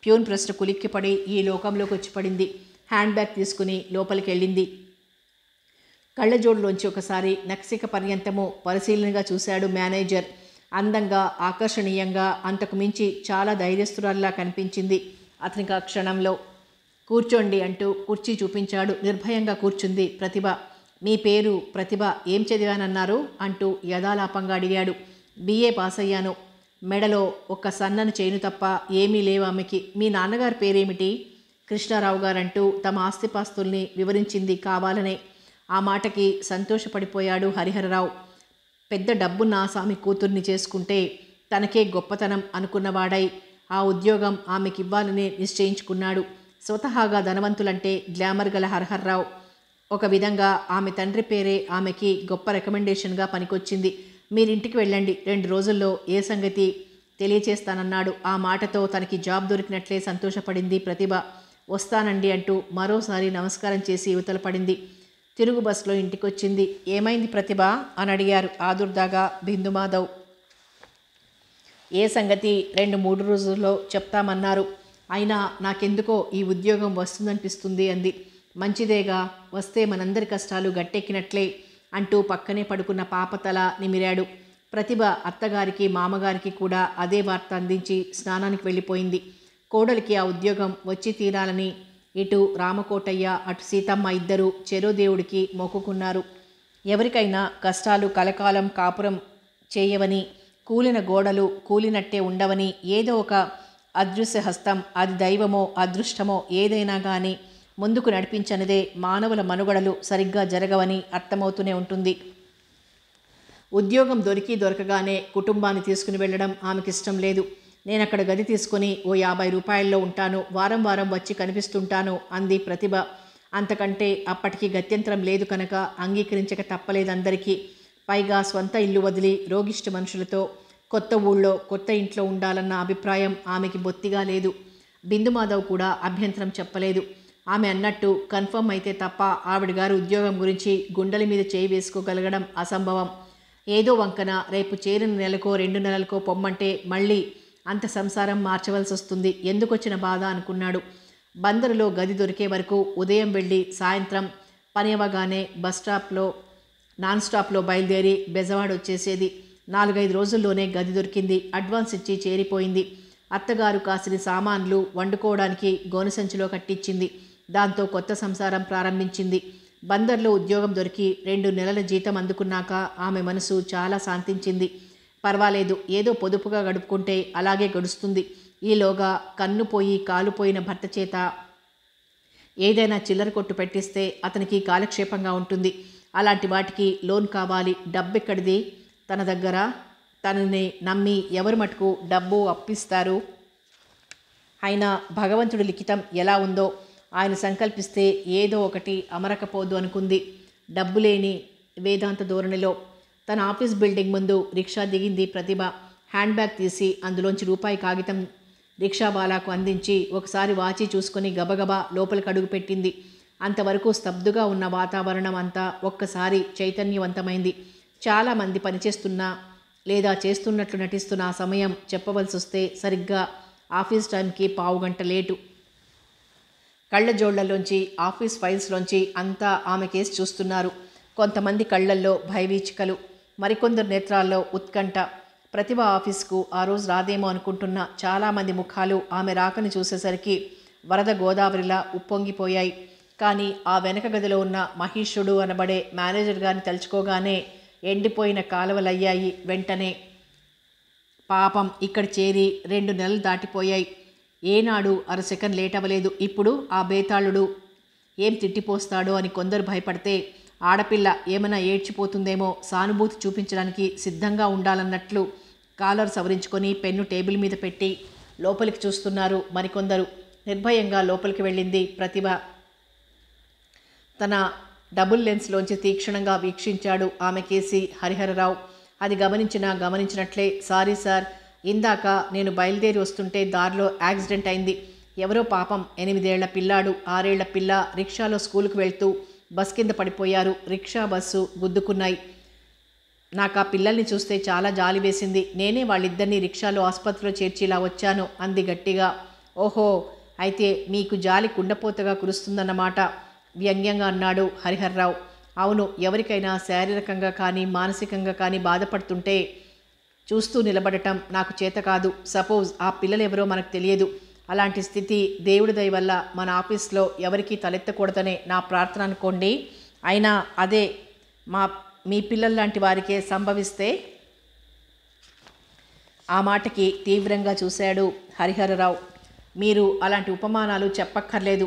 ప్యూన్ ప్రశ్న కులిక్కిపడి ఈ లోకంలోకి వచ్చి పడింది. హ్యాండ్ బ్యాగ్ తీసుకుని లోపలికి వెళ్ళింది. కళ్ళజోడులోంచి ఒకసారి నక్సిక పర్యంతము పరిశీలనగా చూశాడు మేనేజర్. అందంగా ఆకర్షణీయంగా అంతకు మించి చాలా ధైర్యస్తురాల్లా కనిపించింది అతనికి ఆ క్షణంలో. కూర్చోండి అంటూ కుర్చీ చూపించాడు. నిర్భయంగా కూర్చుంది ప్రతిభ. మీ పేరు ప్రతిభ, ఏం చదివానన్నారు అంటూ యథాలాపంగా అడిగాడు. BA పాస్ అయ్యాను. మెడలో ఒక సన్నని చైను తప్ప ఏమీ లేవు ఆమెకి. మీ నాన్నగారి పేరేమిటి? కృష్ణారావు గారంటూ తమ ఆస్తిపాస్తుల్ని వివరించింది కావాలనే. ఆ మాటకి సంతోషపడిపోయాడు హరిహరరావు. పెద్ద డబ్బున్న ఆసామి కూతుర్ని చేసుకుంటే తనకే గొప్పతనం అనుకున్నవాడై ఆ ఉద్యోగం ఆమెకివ్వాలని నిశ్చయించుకున్నాడు. స్వతహాగా ధనవంతులంటే గ్లామర్ గల హరిహరరావు ఒక విధంగా ఆమె తండ్రి పేరే ఆమెకి గొప్ప రికమెండేషన్గా పనికొచ్చింది. మీరింటికి వెళ్ళండి, 2 రోజుల్లో ఏ సంగతి తెలియచేస్తానన్నాడు. ఆ మాటతో తనకి జాబ్ దొరికినట్లే సంతోషపడింది ప్రతిభ. వస్తానండి అంటూ మరోసారి నమస్కారం చేసి యువతల పడింది. తిరుగు బస్సులో ఇంటికొచ్చింది. ఏమైంది ప్రతిభ అని అడిగారు ఆదుర్దాగా బిందుమాధవ్. ఏ సంగతి 2-3 రోజుల్లో చెప్తామన్నారు. అయినా నాకెందుకో ఈ ఉద్యోగం వస్తుందనిపిస్తుంది అంది. మంచిదేగా, వస్తే మనందరి కష్టాలు గట్టెక్కినట్లే అంటూ పక్కనే పడుకున్న పాప తల నిమిరాడు. ప్రతిభ అత్తగారికి మామగారికి కూడా అదే వార్త అందించి స్నానానికి వెళ్ళిపోయింది. కోడలికి ఆ ఉద్యోగం వచ్చి తీరాలని ఇటు రామకోటయ్య అటు సీతమ్మ ఇద్దరూ చెరో దేవుడికి మొక్కుకున్నారు. ఎవరికైనా కష్టాలు కలకాలం కాపురం చేయవని, కూలిన గోడలు కూలినట్టే ఉండవని, ఏదో ఒక అదృశ్య హస్తం, అది దైవమో అదృష్టమో ఏదైనా కానీ ముందుకు నడిపించనిదే మానవుల మనుగడలు సరిగ్గా జరగవని అర్థమవుతూనే ఉంటుంది. ఉద్యోగం దొరకగానే కుటుంబాన్ని తీసుకుని వెళ్ళడం ఆమెకిష్టం లేదు. నేనక్కడ గది తీసుకుని ఓ 50 రూపాయల్లో ఉంటాను, వారం వారం వచ్చి కనిపిస్తుంటాను అంది ప్రతిభ. అంతకంటే అప్పటికి గత్యంతరం లేదు కనుక అంగీకరించక తప్పలేదందరికీ. పైగా స్వంత ఇల్లు వదిలి రోగిష్టి మనుషులతో కొత్త ఊళ్ళో కొత్త ఇంట్లో ఉండాలన్న అభిప్రాయం ఆమెకి బొత్తిగా లేదు. బిందుమాధవ్ కూడా అభ్యంతరం చెప్పలేదు. ఆమె అన్నట్టు కన్ఫర్మ్ అయితే తప్ప ఆవిడ గారు ఉద్యోగం గురించి గుండెల మీద చేయి వేసుకోగలగడం అసంభవం. ఏదో వంకన రేపు చేరిన నెలకో 2 నెలలకో పొమ్మంటే మళ్ళీ అంత సంసారం మార్చవలసి వస్తుంది. ఎందుకొచ్చిన బాధ అనుకున్నాడు. బందరులో గది దొరికే వరకు ఉదయం వెళ్ళి సాయంత్రం పని అవ్వగానే నాన్ స్టాప్లో బయలుదేరి బెజవాడ వచ్చేసేది. 4-5 రోజుల్లోనే గది దొరికింది. అడ్వాన్స్ ఇచ్చి చేరిపోయింది. అత్తగారు కాసిన సామాన్లు వండుకోవడానికి గోనెసంచిలో కట్టించింది. దాంతో కొత్త సంసారం ప్రారంభించింది. బందర్లో ఉద్యోగం దొరికి 2 నెలల జీతం అందుకున్నాక ఆమె మనసు చాలా శాంతించింది. పర్వాలేదు, ఏదో పొదుపుగా గడుపుకుంటే అలాగే గడుస్తుంది. ఈలోగా కన్నుపోయి కాలుపోయిన భర్త చేత ఏదైనా చిల్లర కొట్టు పెట్టిస్తే అతనికి కాలక్షేపంగా ఉంటుంది. అలాంటి వాటికి లోన్ కావాలి. డబ్బెక్కడిది తన దగ్గర? తనని నమ్మి ఎవరు మటుకు డబ్బు అప్పిస్తారు? అయినా భగవంతుడి లిఖితం ఎలా ఉందో, ఆయన సంకల్పిస్తే ఏదో ఒకటి అమరకపోదు అనుకుంది డబ్బు లేని వేదాంత ధోరణిలో. తన ఆఫీస్ బిల్డింగ్ ముందు రిక్షా దిగింది ప్రతిభ. హ్యాండ్ బ్యాగ్ తీసి అందులోంచి రూపాయి కాగితం రిక్షావాలాకు అందించి ఒకసారి వాచి చూసుకుని గబగబా లోపలికి అడుగుపెట్టింది. అంతవరకు స్తబ్దుగా ఉన్న వాతావరణం అంతా ఒక్కసారి చైతన్యవంతమైంది. చాలామంది పనిచేస్తున్నా లేదా చేస్తున్నట్లు నటిస్తున్న ఆ సమయం చెప్పవలసి వస్తే సరిగ్గా ఆఫీస్ టైంకి 15 గంట లేటు. కళ్ళజోళ్లలోంచి ఆఫీస్ ఫైల్స్లోంచి అంతా ఆమె కేసు చూస్తున్నారు. కొంతమంది కళ్ళల్లో భయవీచికలు, మరికొందరు నేత్రాల్లో ఉత్కంఠ. ప్రతిభ ఆఫీస్కు ఆ రోజు రాదేమో అనుకుంటున్న చాలామంది ముఖాలు ఆమె రాకని చూసేసరికి వరద గోదావరిలా ఉప్పొంగిపోయాయి. కానీ ఆ వెనక గదిలో ఉన్న మహేషుడు అనబడే మేనేజర్ గారిని తలుచుకోగానే ఎండిపోయిన కాలువలయ్యాయి. వెంటనే పాపం ఇక్కడ చేరి 2 నెలలు దాటిపోయాయి. ఏనాడు అరసెకండ్ లేట్ అవ్వలేదు. ఇప్పుడు ఆ బేతాళుడు ఏం తిట్టిపోస్తాడో అని కొందరు భయపడితే, ఆడపిల్ల ఏమైనా ఏడ్చిపోతుందేమో సానుభూతి చూపించడానికి సిద్ధంగా ఉండాలన్నట్లు కాలర్ సవరించుకొని పెన్ను టేబుల్ మీద పెట్టి లోపలికి చూస్తున్నారు మరికొందరు. నిర్భయంగా లోపలికి వెళ్ళింది ప్రతిభ. తన డబుల్ లెన్స్లోంచి తీక్షణంగా వీక్షించాడు ఆమె కేసి హరిహరరావు. అది గమనించినట్లే, సారీ సార్, ఇందాక నేను బయలుదేరి వస్తుంటే దారిలో యాక్సిడెంట్ అయింది. ఎవరో పాపం 8 ఏళ్ల పిల్లాడు, 6 ఏళ్ల పిల్ల రిక్షాలో స్కూలుకు వెళ్తూ బస్ కింద పడిపోయారు. రిక్షా బస్సు గుద్దుకున్నాయి. నాకు ఆ పిల్లల్ని చూస్తే చాలా జాలి వేసింది. నేనే వాళ్ళిద్దరినీ రిక్షాలో ఆసుపత్రిలో చేర్చి ఇలా వచ్చాను అంది గట్టిగా. ఓహో, అయితే మీకు జాలి కుండపోతగా కురుస్తుందన్నమాట వ్యంగ్యంగా అన్నాడు హరిహర్రావు. అవును, ఎవరికైనా శారీరకంగా కానీ మానసికంగా కానీ బాధపడుతుంటే చూస్తూ నిలబడటం నాకు చేత కాదు. సపోజ్ ఆ పిల్లలెవరో మనకు తెలియదు. అలాంటి స్థితి దేవుడి దయ వల్ల మన ఆఫీస్లో ఎవరికీ తలెత్తకూడదనే నా ప్రార్థన అనుకోండి. అయినా అదే మీ పిల్లల్లాంటి వారికే సంభవిస్తే. ఆ మాటకి తీవ్రంగా చూశాడు హరిహరరావు. మీరు అలాంటి ఉపమానాలు చెప్పక్కర్లేదు.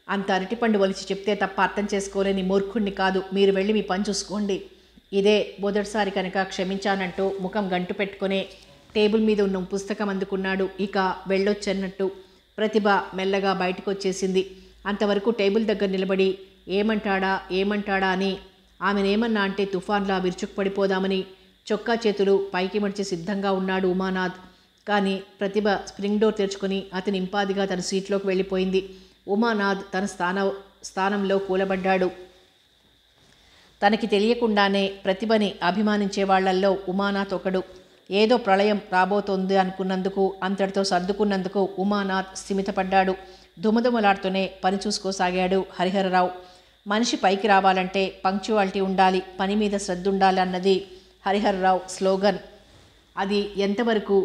అంత అరటిపండు ఒలిచి చెప్తే తప్ప అర్థం చేసుకోలేని మూర్ఖుణ్ణి కాదు. మీరు వెళ్ళి మీ పని చూసుకోండి. ఇదే మొదటిసారి కనుక క్షమించానంటూ ముఖం గంటు పెట్టుకునే టేబుల్ మీద ఉన్న పుస్తకం అందుకున్నాడు. ఇక వెళ్ళొచ్చన్నట్టు ప్రతిభ మెల్లగా బయటకు వచ్చేసింది. అంతవరకు టేబుల్ దగ్గర నిలబడి ఏమంటాడా అని ఆమెనేమన్నా అంటే తుఫాన్లా విరుచుకుపడిపోదామని చొక్కా చేతులు పైకి మడిచి సిద్ధంగా ఉన్నాడు ఉమానాథ్. కానీ ప్రతిభ స్ప్రింగ్ డోర్ తెరుచుకొని అతని ఇంపాదిగా తన సీట్లోకి వెళ్ళిపోయింది. ఉమానాథ్ తన స్థానంలో కూలబడ్డాడు. తనకి తెలియకుండానే ప్రతిభని అభిమానించే వాళ్లల్లో ఉమానాథ్ ఒకడు. ఏదో ప్రళయం రాబోతోంది అనుకున్నందుకు, అంతటితో సర్దుకున్నందుకు ఉమానాథ్ స్థిమితపడ్డాడు. దుమదుమలాడుతూనే పని చూసుకోసాగాడు హరిహరరావు. మనిషి పైకి రావాలంటే పంక్చువాలిటీ ఉండాలి, పని మీద శ్రద్ధ ఉండాలి అన్నది హరిహరరావు స్లోగన్. అది ఎంతవరకు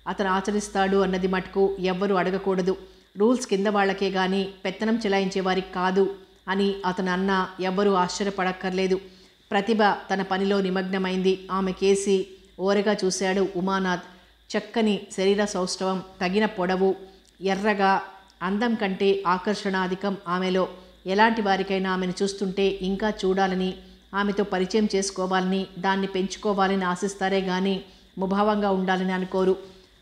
అతను ఆచరిస్తాడు అన్నది మటుకు ఎవ్వరూ అడగకూడదు. రూల్స్ కింద వాళ్లకే గాని పెత్తనం చెలాయించే వారికి కాదు అని అతను అన్నా ఎవ్వరూ ఆశ్చర్యపడక్కర్లేదు. ప్రతిభ తన పనిలో నిమగ్నమైంది. ఆమె కేసి ఓరగా చూశాడు ఉమానాథ్. చక్కని శరీర సౌష్ఠవం, తగిన పొడవు, ఎర్రగా, అందం కంటే ఆకర్షణ అధికం ఆమెలో. ఎలాంటి వారికైనా ఆమెను చూస్తుంటే ఇంకా చూడాలని, ఆమెతో పరిచయం చేసుకోవాలని, దాన్ని పెంచుకోవాలని ఆశిస్తారే గాని ముభావంగా ఉండాలని అనుకోరు.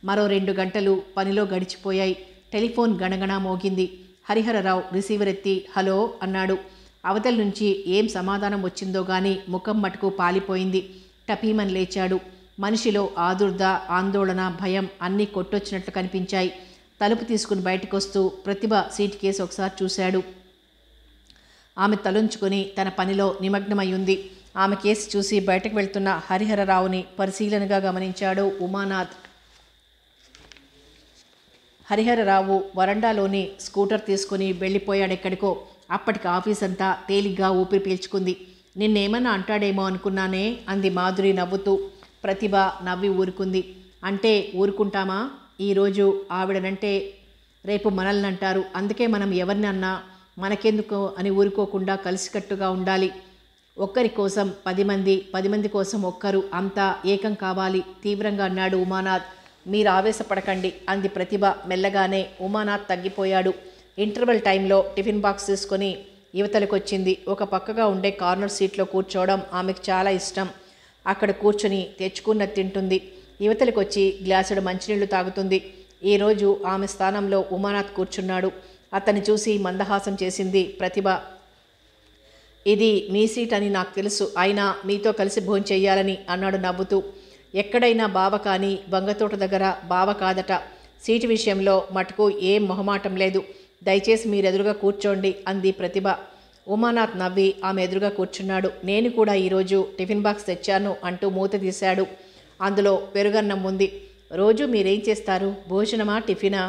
మరో 2 గంటలు పనిలో గడిచిపోయాయి. టెలిఫోన్ గణగణ మోగింది. హరిహరరావు రిసీవర్ ఎత్తి హలో అన్నాడు. అవతల నుంచి ఏం సమాధానం వచ్చిందో గాని ముఖం మటుకు పాలిపోయింది. టపీమని లేచాడు. మనిషిలో ఆదుర్ద, ఆందోళన, భయం అన్నీ కొట్టొచ్చినట్లు కనిపించాయి. తలుపు తీసుకుని బయటకొస్తూ ప్రతిభ సీట్ కేసు ఒకసారి చూశాడు. ఆమె తలుంచుకొని తన పనిలో నిమగ్నమయ్యుంది. ఆమె కేసు చూసి బయటకు వెళ్తున్న హరిహరరావుని పరిశీలనగా గమనించాడు ఉమానాథ్. హరిహరరావు వరండాలోని స్కూటర్ తీసుకుని వెళ్ళిపోయాడెక్కడికో. అప్పటికి ఆఫీస్ అంతా తేలిగ్గా ఊపిరి పీల్చుకుంది. నిన్నేమన్నా అంటాడేమో అనుకున్నానే అంది మాధురి నవ్వుతూ. ప్రతిభ నవ్వి ఊరుకుంది. అంటే ఊరుకుంటామా? ఈరోజు ఆవిడనంటే రేపు మనల్ని అంటారు. అందుకే మనం ఎవరిని అన్నా మనకెందుకు అని ఊరుకోకుండా కలిసికట్టుగా ఉండాలి. ఒక్కరి కోసం 10 మంది, 10 మంది కోసం ఒక్కరు, అంతా ఏకం కావాలి తీవ్రంగా అన్నాడు ఉమానాథ్. మీరు ఆవేశపడకండి అంది ప్రతిభ మెల్లగానే. ఉమానాథ్ తగ్గిపోయాడు. ఇంటర్వెల్ టైంలో టిఫిన్ బాక్స్ తీసుకొని యువతలకొచ్చింది. ఒక పక్కగా ఉండే కార్నర్ సీట్లో కూర్చోవడం ఆమెకు చాలా ఇష్టం. అక్కడ కూర్చొని తెచ్చుకున్నది తింటుంది. యువతలకొచ్చి గ్లాసుడు మంచినీళ్లు తాగుతుంది. ఈరోజు ఆమె స్థానంలో ఉమానాథ్ కూర్చున్నాడు. అతన్ని చూసి మందహాసం చేసింది ప్రతిభ. ఇది మీ సీట్ అని నాకు తెలుసు, అయినా మీతో కలిసి భోంచెయ్యాలని అన్నాడు నవ్వుతూ. ఎక్కడైనా బావ కానీ వంగతోట దగ్గర బావ కాదట. సీటు విషయంలో మటుకు ఏం మొహమాటం లేదు. దయచేసి మీరెదురుగా కూర్చోండి అంది ప్రతిభ. ఉమానాథ్ నవ్వి ఆమె ఎదురుగా కూర్చున్నాడు. నేను కూడా ఈరోజు టిఫిన్ బాక్స్ తెచ్చాను అంటూ మూత తీశాడు. అందులో పెరుగన్నం ఉంది. రోజు మీరేం చేస్తారు? భోజనమా టిఫినా?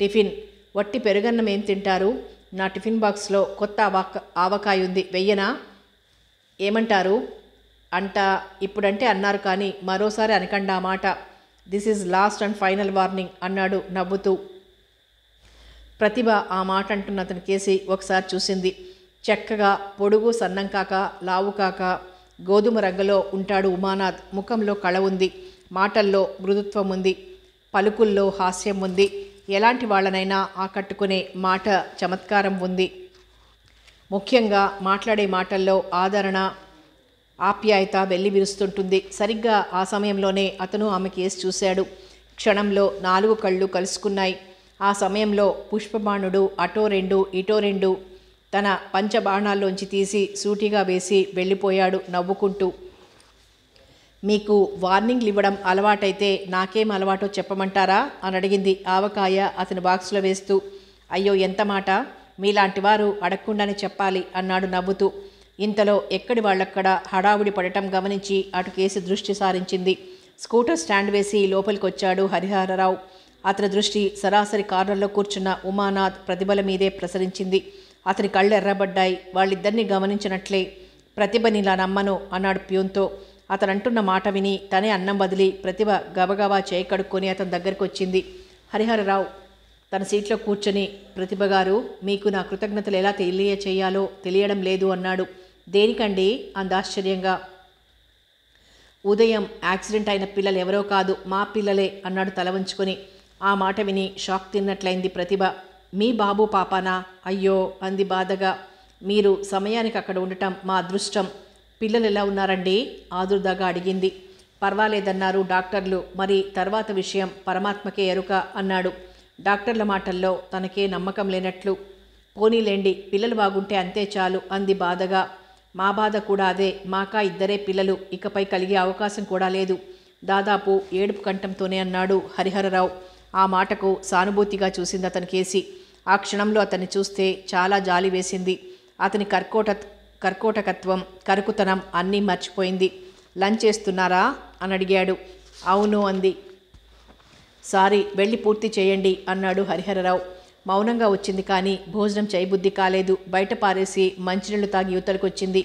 టిఫిన్. వట్టి పెరుగన్నం ఏం తింటారు? నా టిఫిన్ బాక్స్లో కొత్త ఆవకాయ ఉంది, వెయ్యనా? ఏమంటారు? ఇప్పుడంటే అన్నారు కానీ మరోసారి అనకండి ఆ మాట. This is lost and final warning అన్నాడు నవ్వుతూ. ప్రతిభ ఆ మాట అంటున్న అతని కేసి ఒకసారి చూసింది. చక్కగా పొడుగు సన్నం కాక లావు కాక గోధుమ రంగులో ఉంటాడు ఉమానాథ్. ముఖంలో కళ ఉంది, మాటల్లో మృదుత్వం ఉంది, పలుకుల్లో హాస్యం ఉంది. ఎలాంటి వాళ్ళనైనా ఆకట్టుకునే మాట చమత్కారం ఉంది. ముఖ్యంగా మాట్లాడే మాటల్లో ఆదరణ, ఆప్యాయత వెల్లి విరుస్తుంటుంది. సరిగ్గా ఆ సమయంలోనే అతను ఆమె కేసు చూశాడు. క్షణంలో 4 కళ్ళు కలుసుకున్నాయి. ఆ సమయంలో పుష్పబాణుడు అటో 2 ఇటో 2 తన పంచబాణాల్లోంచి తీసి సూటిగా వేసి వెళ్ళిపోయాడు నవ్వుకుంటూ. మీకు వార్నింగ్లు ఇవ్వడం అలవాటైతే నాకేం అలవాటో చెప్పమంటారా అని అడిగింది ఆవకాయ అతని బాక్సులో వేస్తూ. అయ్యో ఎంత మాట, మీలాంటి వారు అడగకుండానే చెప్పాలి అన్నాడు నవ్వుతూ. ఇంతలో ఎక్కడి వాళ్ళక్కడ హడావుడి పడటం గమనించి అటు కేసి దృష్టి సారించింది. స్కూటర్ స్టాండ్ వేసి లోపలికొచ్చాడు హరిహరరావు. అతని దృష్టి సరాసరి కార్నర్లో కూర్చున్న ఉమానాథ్ ప్రతిభల మీదే ప్రసరించింది. అతని కళ్ళు ఎర్రబడ్డాయి. వాళ్ళిద్దరినీ గమనించినట్లే. ప్రతిభని ఇలా నమ్మను అన్నాడు ప్యూన్తో. అతనంటున్న మాట విని తనే అన్నం వదిలి ప్రతిభ గబగబా చేయి కడుక్కొని అతని దగ్గరికి వచ్చింది. హరిహరరావు తన సీట్లో కూర్చొని, ప్రతిభ గారు, మీకు నా కృతజ్ఞతలు ఎలా తెలియచేయాలో తెలియడం లేదు అన్నాడు. దేనికండి అంది ఆశ్చర్యంగా. ఉదయం యాక్సిడెంట్ అయిన పిల్లలు ఎవరో కాదు, మా పిల్లలే అన్నాడు తల వంచుకొని. ఆ మాట విని షాక్ తిన్నట్లయింది ప్రతిభ. మీ బాబు పాపానా? అయ్యో అంది బాధగా. మీరు సమయానికి అక్కడ ఉండటం మా అదృష్టం. పిల్లలు ఎలా ఉన్నారండి ఆదుర్దాగా అడిగింది. పర్వాలేదన్నారు డాక్టర్లు. మరి తర్వాత విషయం పరమాత్మకే ఎరుక అన్నాడు. డాక్టర్ల మాటల్లో తనకే నమ్మకం లేనట్లు. పోనీలేండి, పిల్లలు బాగుంటే అంతే చాలు అంది బాధగా. మా బాధ కూడా అదే. మాకా ఇద్దరే పిల్లలు, ఇకపై కలిగే అవకాశం కూడా లేదు. దాదాపు ఏడుపు కంఠంతోనే అన్నాడు హరిహరరావు. ఆ మాటకు సానుభూతిగా చూసింది అతని కేసి. ఆ క్షణంలో అతన్ని చూస్తే చాలా జాలి వేసింది. అతని కర్కోటకత్వం, కరుకుతనం అన్నీ మర్చిపోయింది. లంచ్ చేస్తున్నారా అని అడిగాడు. అవును అంది. సారీ, వెళ్ళి పూర్తి చేయండి అన్నాడు హరిహరరావు. మౌనంగా వచ్చింది కానీ భోజనం చేయబుద్ధి కాలేదు. బయట పారేసి మంచినీళ్లు తాగి యువతలకొచ్చింది.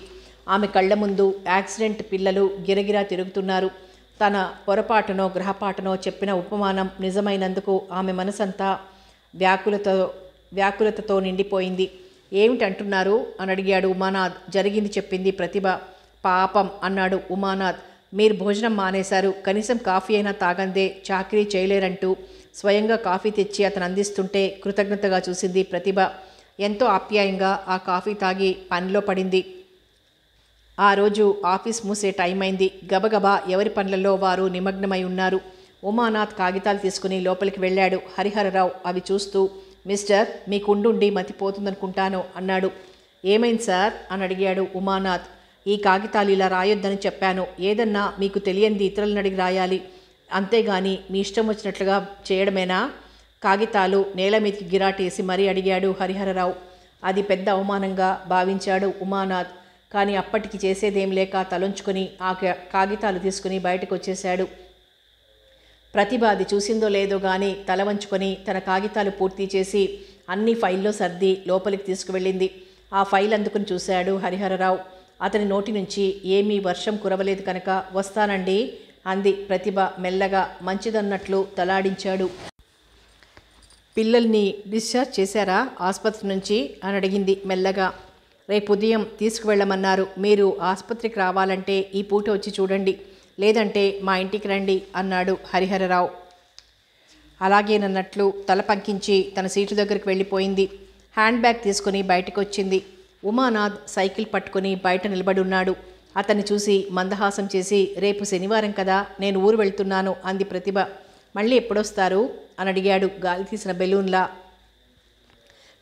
ఆమె కళ్ల ముందు యాక్సిడెంట్ పిల్లలు గిరగిరా తిరుగుతున్నారు. తన పొరపాటునో గ్రహపాటునో చెప్పిన ఉపమానం నిజమైనందుకు ఆమె మనసంతా వ్యాకులతతో నిండిపోయింది. ఏమిటంటున్నారు అని అడిగాడు ఉమానాథ్. జరిగింది చెప్పింది ప్రతిభ. పాపం అన్నాడు ఉమానాథ్. మీరు భోజనం మానేశారు, కనీసం కాఫీ అయినా తాగందే చాకరీ చేయలేరంటూ స్వయంగా కాఫీ తెచ్చి అతను అందిస్తుంటే కృతజ్ఞతగా చూసింది ప్రతిభ. ఎంతో ఆప్యాయంగా ఆ కాఫీ తాగి పనిలో పడింది. ఆ రోజు ఆఫీస్ మూసే టైం అయింది. గబగబా ఎవరి పనులలో వారు నిమగ్నమై ఉన్నారు. ఉమానాథ్ కాగితాలు తీసుకుని లోపలికి వెళ్ళాడు. హరిహరరావు అవి చూస్తూ, మిస్టర్, మీకుండుండి మతిపోతుందనుకుంటాను అన్నాడు. ఏమైంది సార్ అని అడిగాడు ఉమానాథ్. ఈ కాగితాలు ఇలా రాయొద్దని చెప్పాను. ఏదన్నా మీకు తెలియంది ఇతరులను అడిగి రాయాలి, అంతేగాని మీ ఇష్టం వచ్చినట్లుగా చేయడమేనా? కాగితాలు నేల మీదకి గిరాటేసి మరీ అడిగాడు హరిహరరావు. అది పెద్ద అవమానంగా భావించాడు ఉమానాథ్. కానీ అప్పటికి చేసేదేం లేక తలొంచుకొని ఆ కాగితాలు తీసుకుని బయటకు వచ్చేశాడు. ప్రతిభ అది చూసిందో లేదో గాని తల వంచుకొని తన కాగితాలు పూర్తి చేసి అన్ని ఫైల్లో సర్ది లోపలికి తీసుకువెళ్ళింది. ఆ ఫైల్ అందుకుని చూశాడు హరిహరరావు. అతని నోటి నుంచి ఏమీ వర్షం కురవలేదు కనుక వస్తానండి అంది ప్రతిభ మెల్లగా. మంచిదన్నట్లు తలాడించాడు. పిల్లల్ని డిశ్చార్జ్ చేశారా ఆసుపత్రి నుంచి అని అడిగింది మెల్లగా. రేపు ఉదయం తీసుకువెళ్ళమన్నారు. మీరు ఆసుపత్రికి రావాలంటే ఈ పూట వచ్చి చూడండి, లేదంటే మా ఇంటికి రండి అన్నాడు హరిహరరావు. అలాగేనన్నట్లు తల పంకించి తన సీటు దగ్గరికి వెళ్ళిపోయింది. హ్యాండ్ బ్యాగ్ తీసుకుని బయటకు వచ్చింది. ఉమానాథ్ సైకిల్ పట్టుకుని బయట నిలబడున్నాడు. అతన్ని చూసి మందహాసం చేసి, రేపు శనివారం కదా, నేను ఊరు వెళ్తున్నాను అంది ప్రతిభ. మళ్ళీ ఎప్పుడొస్తారు అని అడిగాడు గాలి తీసిన బెలూన్లా.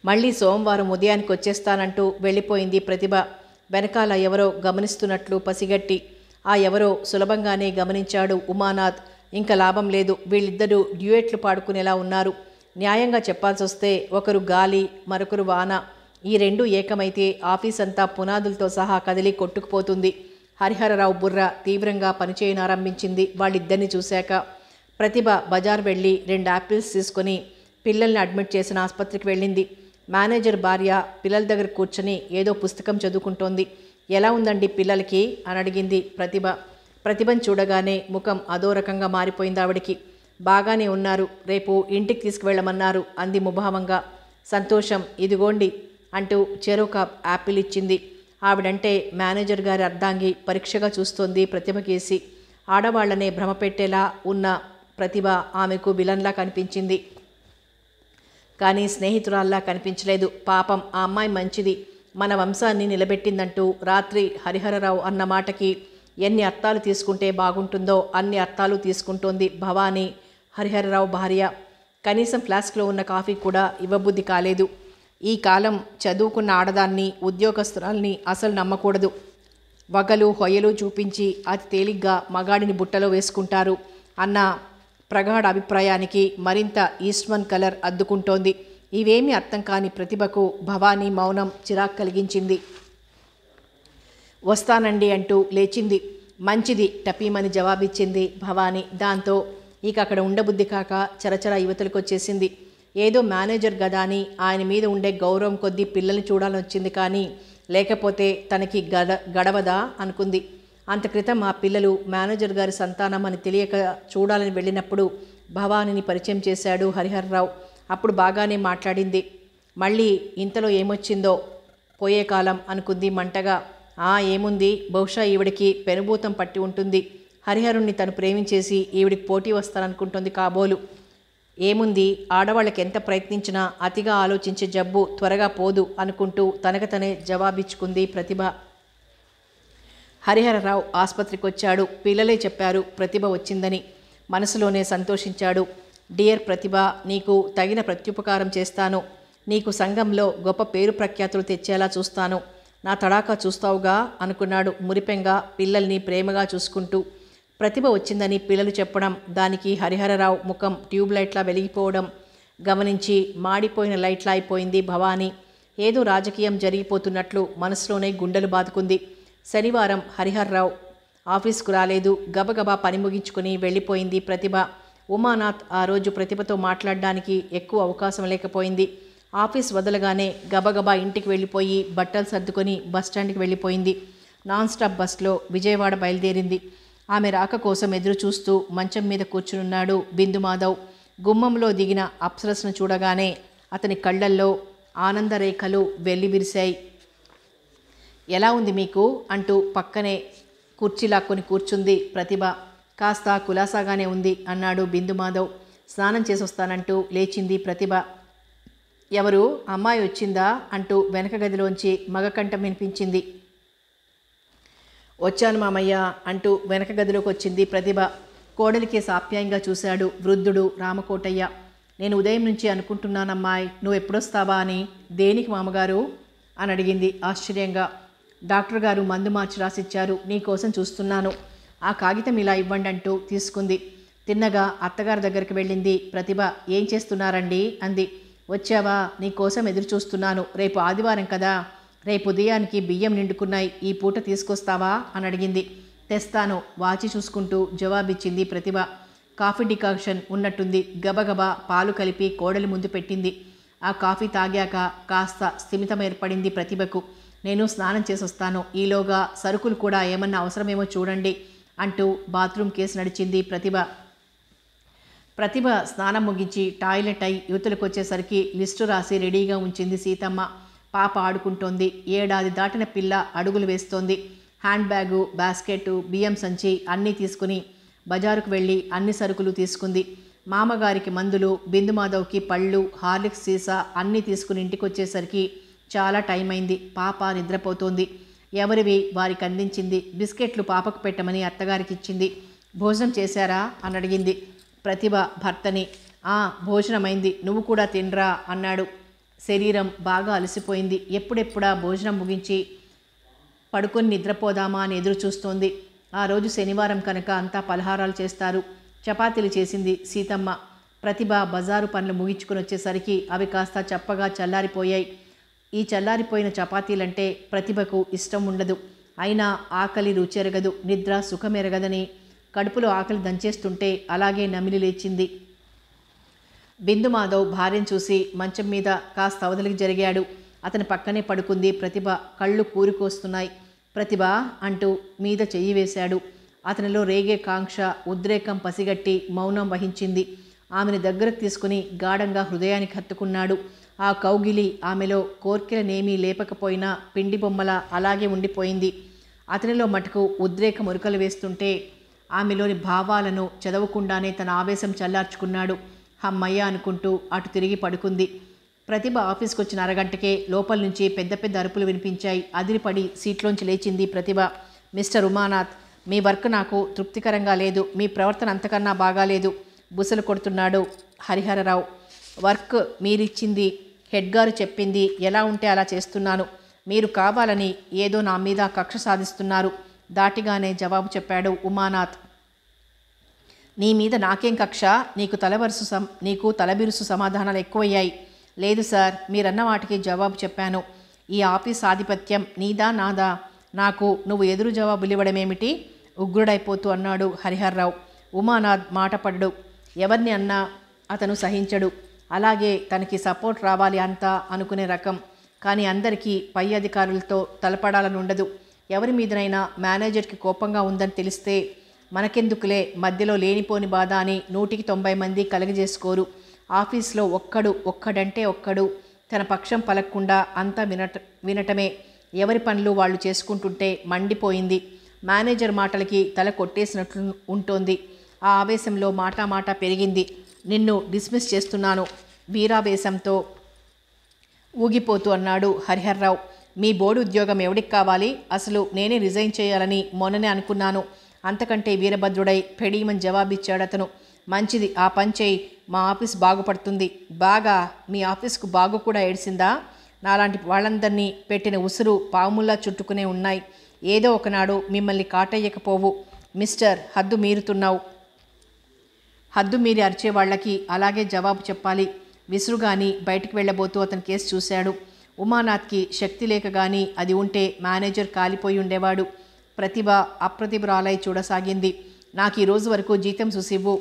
మళ్ళీ సోమవారం ఉదయానికి వచ్చేస్తానంటూ వెళ్ళిపోయింది ప్రతిభ. వెనకాల ఎవరో గమనిస్తున్నట్లు పసిగట్టి ఆ ఎవరో సులభంగానే గమనించాడు ఉమానాథ్. ఇంకా లాభం లేదు, వీళ్ళిద్దరూ డ్యూయెట్లు పాడుకునేలా ఉన్నారు. న్యాయంగా చెప్పాల్సి వస్తే ఒకరు గాలి, మరొకరు వాన. ఈ రెండు ఏకమైతే ఆఫీస్ అంతా పునాదులతో సహా కదిలి కొట్టుకుపోతుంది. హరిహరరావు బుర్ర తీవ్రంగా పనిచేయనారంభించింది వాళ్ళిద్దరిని చూశాక. ప్రతిభ బజార్ వెళ్ళి 2 యాపిల్స్ తీసుకొని పిల్లల్ని అడ్మిట్ చేసిన ఆసుపత్రికి వెళ్ళింది. మేనేజర్ భార్య పిల్లల దగ్గర కూర్చొని ఏదో పుస్తకం చదువుకుంటోంది. ఎలా ఉందండి పిల్లలకి అని అడిగింది ప్రతిభ. ప్రతిభను చూడగానే ముఖం అదో రకంగా మారిపోయింది ఆవిడికి. బాగానే ఉన్నారు, రేపు ఇంటికి తీసుకువెళ్ళమన్నారు అంది ముభావంగా. సంతోషం, ఇదిగోండి అంటూ చెరొక యాపిల్ ఇచ్చింది. ఆవిడంటే మేనేజర్ గారి అర్ధాంగి పరీక్షగా చూస్తోంది ప్రతిభ కేసి. ఆడవాళ్లనే భ్రమపెట్టేలా ఉన్న ప్రతిభ ఆమెకు విలన్లా కనిపించింది, కానీ స్నేహితురాల్లా కనిపించలేదు. పాపం ఆ అమ్మాయి మంచిది, మన వంశాన్ని నిలబెట్టిందంటూ రాత్రి హరిహరరావు అన్న మాటకి ఎన్ని అర్థాలు తీసుకుంటే బాగుంటుందో అన్ని అర్థాలు తీసుకుంటోంది భవానీ, హరిహరరావు భార్య. కనీసం ఫ్లాస్క్లో ఉన్న కాఫీ కూడా ఇవ్వబుద్ధి కాలేదు. ఈ కాలం చదువుకున్న ఆడదాన్ని, ఉద్యోగస్తురాల్ని అసలు నమ్మకూడదు. వగలు హొయలు చూపించి అతి తేలిగ్గా మగాడిని బుట్టలో వేసుకుంటారు అన్న ప్రగాఢ అభిప్రాయానికి మరింత ఈస్ట్మన్ కలర్ అద్దుకుంటోంది. ఇవేమీ అర్థం కాని ప్రతిభకు భవానీ మౌనం చిరాకు కలిగించింది. వస్తానండి అంటూ లేచింది. మంచిది టపీమని జవాబిచ్చింది భవానీ. దాంతో ఇక అక్కడ ఉండబుద్ధి కాక చరచర యువతలకు వచ్చేసింది. ఏదో మేనేజర్ గదా అని ఆయన మీద ఉండే గౌరవం కొద్దీ పిల్లల్ని చూడాలని వచ్చింది, కానీ లేకపోతే తనకి గడవదా అనుకుంది. అంత క్రితం ఆ పిల్లలు మేనేజర్ గారి సంతానం అని తెలియక చూడాలని వెళ్ళినప్పుడు భవానీని పరిచయం చేశాడు హరిహరరావు. అప్పుడు బాగానే మాట్లాడింది. మళ్ళీ ఇంతలో ఏమొచ్చిందో పోయే కాలం అనుకుంది మంటగా. ఏముంది, బహుశా ఈవిడికి పెనుభూతం పట్టి ఉంటుంది. హరిహరుణ్ణి తను ప్రేమించేసి ఈవిడికి పోటీ వస్తాననుకుంటుంది కాబోలు. ఏముంది, ఆడవాళ్ళకి ఎంత ప్రయత్నించినా అతిగా ఆలోచించే జబ్బు త్వరగా పోదు అనుకుంటూ తనకు తనే జవాబిచ్చుకుంది ప్రతిభ. హరిహరరావు ఆసుపత్రికి వచ్చాడు. పిల్లలే చెప్పారు ప్రతిభ వచ్చిందని. మనసులోనే సంతోషించాడు. డియర్ ప్రతిభ, నీకు తగిన ప్రత్యుపకారం చేస్తాను. నీకు సంఘంలో గొప్ప పేరు ప్రఖ్యాతులు తెచ్చేలా చూస్తాను. నా తడాకా చూస్తావుగా అనుకున్నాడు మురిపెంగా పిల్లల్ని ప్రేమగా చూసుకుంటూ. ప్రతిభ వచ్చిందని పిల్లలు చెప్పడం, దానికి హరిహరరావు ముఖం ట్యూబ్లైట్లా వెలిగిపోవడం గమనించి మాడిపోయిన లైట్లా అయిపోయింది భవానీ. ఏదో రాజకీయం జరిగిపోతున్నట్లు మనసులోనే గుండెలు బాదుకుంది. శనివారం హరిహరరావు ఆఫీస్కు రాలేదు. గబగబా పని ముగించుకుని వెళ్ళిపోయింది ప్రతిభ. ఉమానాథ్ ఆ రోజు ప్రతిభతో మాట్లాడడానికి ఎక్కువ అవకాశం లేకపోయింది. ఆఫీస్ వదలగానే గబగబా ఇంటికి వెళ్ళిపోయి బట్టలు సర్దుకొని బస్టాండ్కి వెళ్ళిపోయింది. నాన్ స్టాప్ బస్లో విజయవాడ బయలుదేరింది. ఆమె రాక కోసం ఎదురు చూస్తూ మంచం మీద కూర్చునున్నాడు బిందుమాధవ్. గుమ్మంలో దిగిన అప్సరస్ను చూడగానే అతని కళ్ళల్లో ఆనందరేఖలు వెల్లివిరిశాయి. ఎలా ఉంది మీకు అంటూ పక్కనే కుర్చీ లాక్కొని కూర్చుంది ప్రతిభ. కాస్త కులాసాగానే ఉంది అన్నాడు బిందుమాధవ్. స్నానం చేసొస్తానంటూ లేచింది ప్రతిభ. ఎవరు, అమ్మాయి వచ్చిందా అంటూ వెనక గదిలోంచి మగకంఠం వినిపించింది. వచ్చాను మామయ్య అంటూ వెనక గదిలోకి వచ్చింది ప్రతిభ. కోడలికి సాప్యాయంగా చూశాడు వృద్ధుడు రామకోటయ్య. నేను ఉదయం నుంచి అనుకుంటున్నానమ్మాయి, నువ్వు ఎప్పుడొస్తావా అని. దేనికి మామగారు అని అడిగింది ఆశ్చర్యంగా. డాక్టర్ గారు మందు మార్చి రాసిచ్చారు, నీకోసం చూస్తున్నాను. ఆ కాగితం ఇలా ఇవ్వండి అంటూ తీసుకుంది. తిన్నగా అత్తగారి దగ్గరికి వెళ్ళింది ప్రతిభ. ఏం చేస్తున్నారండి అంది. వచ్చావా, నీకోసం ఎదురు చూస్తున్నాను. రేపు ఆదివారం కదా, రేపు ఉదయానికి బియ్యం నిండుకున్నాయి, ఈ పూట తీసుకొస్తావా అని అడిగింది. తెస్తాను వాచి చూసుకుంటూ జవాబిచ్చింది ప్రతిభ. కాఫీ డికాక్షన్ ఉన్నట్టుంది. గబగబా పాలు కలిపి కోడలి ముందు పెట్టింది. ఆ కాఫీ తాగాక కాస్త స్థిమితం ఏర్పడింది ప్రతిభకు. నేను స్నానం చేసొస్తాను, ఈలోగా సరుకులు కూడా ఏమన్నా అవసరమేమో చూడండి అంటూ బాత్రూమ్ కేసు నడిచింది ప్రతిభ. ప్రతిభ స్నానం ముగించి టాయిలెట్ అయి యువతలకు వచ్చేసరికి లిస్టు రాసి రెడీగా ఉంచింది సీతమ్మ. పాప ఆడుకుంటోంది. 7 ఏడాది దాటిన పిల్ల అడుగులు వేస్తోంది. హ్యాండ్ బ్యాగు, బాస్కెట్, బియ్యం సంచి అన్నీ తీసుకుని బజారుకు వెళ్ళి అన్ని సరుకులు తీసుకుంది. మామగారికి మందులు, బిందుమాధవ్కి పళ్ళు, హార్లిక్స్ సీసా అన్నీ తీసుకుని ఇంటికి వచ్చేసరికి చాలా టైం అయింది. పాప నిద్రపోతోంది. ఎవరివి వారికి అందించింది. బిస్కెట్లు పాపకు పెట్టమని అత్తగారికి ఇచ్చింది. భోజనం చేశారా అని అడిగింది ప్రతిభ భర్తని. భోజనమైంది, నువ్వు కూడా తినరా అన్నాడు. శరీరం బాగా అలసిపోయింది. ఎప్పుడెప్పుడా భోజనం ముగించి పడుకొని నిద్రపోదామా అని ఎదురు చూస్తోంది. ఆ రోజు శనివారం కనుక అంతా పలహారాలు చేస్తారు. చపాతీలు చేసింది సీతమ్మ. ప్రతిభ బజారు పనులు ముగించుకుని వచ్చేసరికి అవి కాస్త చప్పగా చల్లారిపోయాయి. ఈ చల్లారిపోయిన చపాతీలంటే ప్రతిభకు ఇష్టం ఉండదు. అయినా ఆకలి రుచెరగదు, నిద్ర సుఖమెరగదని కడుపులో ఆకలి దంచేస్తుంటే అలాగే నమిలి లేచింది. బిందుమాధవ్ భార్యను చూసి మంచం మీద కాస్త అవతలికి జరిగాడు. అతని పక్కనే పడుకుంది ప్రతిభ. కళ్ళు కూరుకొస్తున్నాయి. ప్రతిభ అంటూ మీద చెయ్యి వేశాడు. అతనిలో రేగే కాంక్ష, ఉద్రేకం పసిగట్టి మౌనం వహించింది. ఆమెను దగ్గరకు తీసుకుని గాఢంగా హృదయానికి హత్తుకున్నాడు. ఆ కౌగిలి ఆమెలో కోర్కెలనేమీ లేపకపోయినా పిండి బొమ్మల అలాగే ఉండిపోయింది. అతనిలో మటుకు ఉద్రేక మురుకలు వేస్తుంటే ఆమెలోని భావాలను చదవకుండానే తన ఆవేశం చల్లార్చుకున్నాడు. హమ్మయ్య అనుకుంటూ అటు తిరిగి పడుకుంది. ప్రతిభ ఆఫీస్కి వచ్చిన అరగంటకే లోపల నుంచి పెద్ద పెద్ద అరుపులు వినిపించాయి. అదిరిపడి సీట్లోంచి లేచింది ప్రతిభ. మిస్టర్ ఉమానాథ్, మీ వర్క్ నాకు తృప్తికరంగా లేదు. మీ ప్రవర్తన అంతకన్నా బాగాలేదు బుసలు కొడుతున్నాడు హరిహరరావు. వర్క్ మీరిచ్చింది హెడ్ గారు చెప్పింది ఎలా ఉంటే అలా చేస్తున్నాను. మీరు కావాలని ఏదో నా మీద కక్ష సాధిస్తున్నారు. దాటిగానే జవాబు చెప్పాడు ఉమానాథ్. నీ మీద నాకేం కక్ష? నీకు తలబిరుసు సమాధానాలు ఎక్కువయ్యాయి. లేదు సార్, మీరన్న వాటికి జవాబు చెప్పాను. ఈ ఆఫీస్ ఆధిపత్యం నీదా నాదా? నాకు నువ్వు ఎదురు జవాబులు ఇవ్వడమేమిటి? ఉగ్రుడైపోతూ అన్నాడు హరిహర్రావు. ఉమానాథ్ మాట పడ్డు. ఎవరిని అన్నా అతను సహించడు. అలాగే తనకి సపోర్ట్ రావాలి అంతా అనుకునే రకం. కానీ అందరికీ పై అధికారులతో తలపడాలని ఉండదు. ఎవరి మీదనైనా మేనేజర్కి కోపంగా ఉందని తెలిస్తే మనకెందుకులే మధ్యలో లేనిపోని బాధ అని 190 మంది కలగజేసుకోరు. ఆఫీస్లో ఒక్కడంటే ఒక్కడు తన పక్షం పలకకుండా అంతా వినటమే. ఎవరి పనులు వాళ్ళు చేసుకుంటుంటే మండిపోయింది. మేనేజర్ మాటలకి తల కొట్టేసినట్లు ఉంటోంది. ఆ ఆవేశంలో మాట పెరిగింది. నిన్ను డిస్మిస్ చేస్తున్నాను, వీరావేశంతో ఊగిపోతూ అన్నాడు హరిహర్రావు. మీ బోర్డు ఉద్యోగం ఎవడికి కావాలి? అసలు నేనే రిజైన్ చేయాలని మొన్ననే అనుకున్నాను. అంతకంటే వీరభద్రుడై పెడీమని జవాబిచ్చాడతను. మంచిది, ఆ పని చేయి. మా ఆఫీస్ బాగుపడుతుంది. బాగా మీ ఆఫీస్కు బాగు కూడా ఏడ్చిందా? నాలాంటి వాళ్ళందరినీ పెట్టిన ఉసురు పాముల్లా చుట్టుకునే ఉన్నాయి. ఏదో ఒకనాడు మిమ్మల్ని కాటయ్యకపోవు. మిస్టర్, హద్దు మీరుతున్నావు. హద్దు మీరి అరిచే వాళ్ళకి అలాగే జవాబు చెప్పాలి. విసురుగాని బయటికి వెళ్ళబోతూ అతని కేసు చూశాడు. ఉమానాథ్కి శక్తి లేక గాని అది ఉంటే మేనేజర్ కాలిపోయి ఉండేవాడు. ప్రతిభ అప్రతిభరాలై చూడసాగింది. నాకు ఈ రోజు వరకు జీతం చూసివ్వు,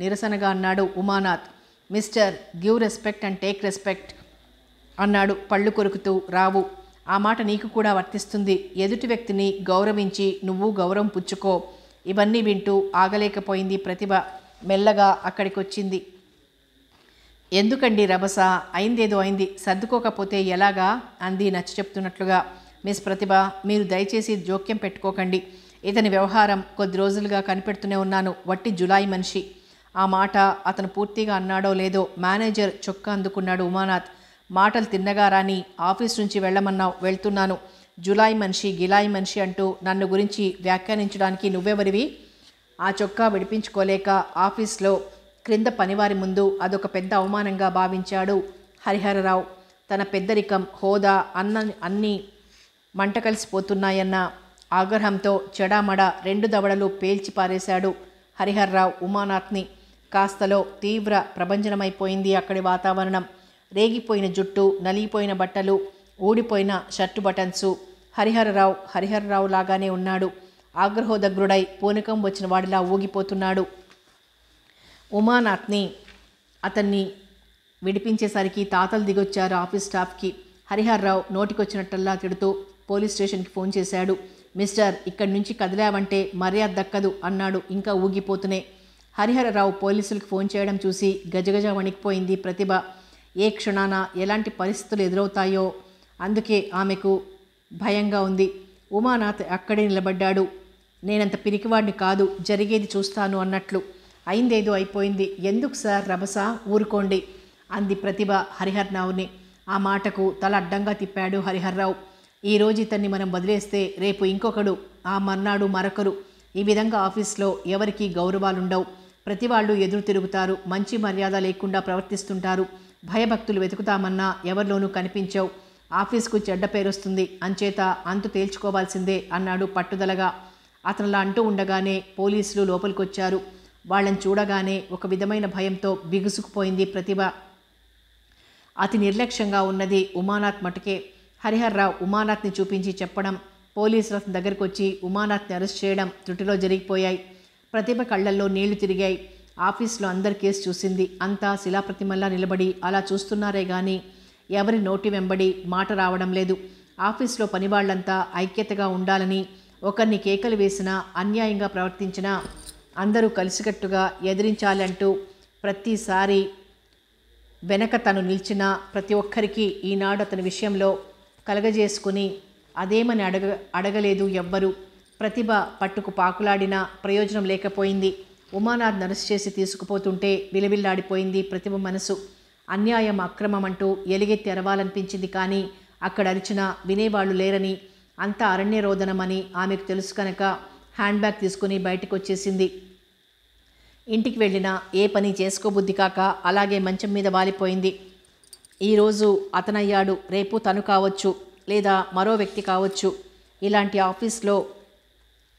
నిరసనగా అన్నాడు Umanath. Mister, give respect and take respect అన్నాడు పళ్ళు కొరుకుతూ రావు. ఆ మాట నీకు కూడా వర్తిస్తుంది. ఎదుటి వ్యక్తిని గౌరవించి నువ్వు గౌరవం పుచ్చుకో. ఇవన్నీ వింటూ ఆగలేకపోయింది ప్రతిభ. మెల్లగా అక్కడికొచ్చింది. ఎందుకండి రభస? అయిందేదో అయింది, సర్దుకోకపోతే ఎలాగా అంది నచ్చ చెప్తున్నట్లుగా. మిస్ ప్రతిభ, మీరు దయచేసి జోక్యం పెట్టుకోకండి. ఇతని వ్యవహారం కొద్ది రోజులుగా కనిపెడుతూనే ఉన్నాను. వట్టి జులాయి మనిషి. ఆ మాట అతను పూర్తిగా అన్నాడో లేదో మేనేజర్ చొక్కా అందుకున్నాడు ఉమానాథ్. మాటలు తిన్నగా రాని ఆఫీస్ నుంచి వెళ్ళమన్నావు, వెళ్తున్నాను. జులాయి మనిషి గిలాయి మనిషి అంటూ నన్ను గురించి వ్యాఖ్యానించడానికి నువ్వెవరివి? ఆ చొక్కా విడిపించుకోలేక ఆఫీస్లో క్రింద పనివారి ముందు అదొక పెద్ద అవమానంగా భావించాడు హరిహరరావు. తన పెద్దరికం, హోదా అన్నీ మంట కలిసిపోతున్నాయన్న ఆగ్రహంతో చెడామడ 2 దవడలు పేల్చి పారేశాడు హరిహర్రావు ఉమానాథ్ని. కాస్తలో తీవ్ర ప్రభంజనమైపోయింది అక్కడి వాతావరణం. రేగిపోయిన జుట్టు, నలిగిపోయిన బట్టలు, ఊడిపోయిన షర్టు బటన్సు. హరిహరరావు లాగానే ఉన్నాడు. ఆగ్రహోదగ్రుడై పూనకం వచ్చిన వాడిలా ఊగిపోతున్నాడు. ఉమానాథ్ని అతన్ని విడిపించేసరికి తాతలు దిగొచ్చారు ఆఫీస్ స్టాఫ్కి. హరిహర్రావు నోటికొచ్చినట్టల్లా తిడుతూ పోలీస్ స్టేషన్కి ఫోన్ చేశాడు. మిస్టర్, ఇక్కడి నుంచి కదిలావంటే మర్యాద దక్కదు అన్నాడు ఇంకా ఊగిపోతూనే. హరిహరరావు పోలీసులకు ఫోన్ చేయడం చూసి గజగజ వణికిపోయింది ప్రతిభ. ఏ క్షణాన ఎలాంటి పరిస్థితులు ఎదురవుతాయో అందుకే ఆమెకు భయంగా ఉంది. ఉమానాథ్ అక్కడే నిలబడ్డాడు. నేనంత పిరికివాడిని కాదు, జరిగేది చూస్తాను అన్నట్లు. అయిందేదో అయిపోయింది. ఎందుకు సార్ రభస? ఊరుకోండి అంది ప్రతిభ హరిహర్రావుని. ఆ మాటకు తల అడ్డంగా తిప్పాడు హరిహర్రావు. ఈరోజు ఇతన్ని మనం వదిలేస్తే రేపు ఇంకొకడు, ఆ మర్నాడు మరొకరు. ఈ విధంగా ఆఫీస్లో ఎవరికి గౌరవాలుండవు. ప్రతి వాళ్ళు ఎదురు తిరుగుతారు. మంచి మర్యాద లేకుండా ప్రవర్తిస్తుంటారు. భయభక్తులు వెతుకుతామన్నా ఎవరిలోనూ కనిపించవు. ఆఫీస్కు చెడ్డ పేరొస్తుంది. అంచేత అంతు తేల్చుకోవాల్సిందే అన్నాడు పట్టుదలగా. అతనులా అంటూ ఉండగానే పోలీసులు లోపలికొచ్చారు. వాళ్ళని చూడగానే ఒక విధమైన భయంతో బిగుసుకుపోయింది ప్రతిభ. అతి నిర్లక్ష్యంగా ఉన్నది ఉమానాథ్ మటుకే. హరిహర్రావు ఉమానాథ్ని చూపించి చెప్పడం, పోలీసుల దగ్గరికి వచ్చి ఉమానాథ్ని అరెస్ట్ చేయడం త్రుటిలో జరిగిపోయాయి. ప్రతిభ కళ్ళల్లో నీళ్లు తిరిగాయి. ఆఫీస్లో అందరి కేసు చూసింది. అంతా శిలాప్రతిమల్లా నిలబడి అలా చూస్తున్నారే గాని ఎవరి నోటి వెంబడి మాట రావడం లేదు. ఆఫీస్లో పనివాళ్లంతా ఐక్యతగా ఉండాలని, ఒకరిని కేకలు వేసినా, అన్యాయంగా ప్రవర్తించినా అందరూ కలిసికట్టుగా ఎదిరించాలంటూ ప్రతిసారి వెనక తను నిలిచిన ప్రతి ఒక్కరికి ఈనాడు అతని విషయంలో కలగజేసుకుని అదేమని అడగలేదు ఎవ్వరూ. ప్రతిభ పట్టుకు పాకులాడినా ప్రయోజనం లేకపోయింది. ఉమానాథ్ అరెస్ట్ చేసి తీసుకుపోతుంటే విలవిల్లాడిపోయింది ప్రతిభ మనసు. అన్యాయం, అక్రమం అంటూ ఎలుగెత్తి అరవాలనిపించింది. కానీ అక్కడ అరిచినా వినేవాళ్లు లేరని, అంతా అరణ్యరోదనమని ఆమెకు తెలుసు కనుక హ్యాండ్ బ్యాగ్ తీసుకుని బయటకు వచ్చేసింది. ఇంటికి వెళ్ళినా ఏ పని చేసుకోబుద్ధి కాక అలాగే మంచం మీద వాలిపోయింది. ఈరోజు అతనయ్యాడు, రేపు తను కావచ్చు, లేదా మరో వ్యక్తి కావచ్చు. ఇలాంటి ఆఫీస్లో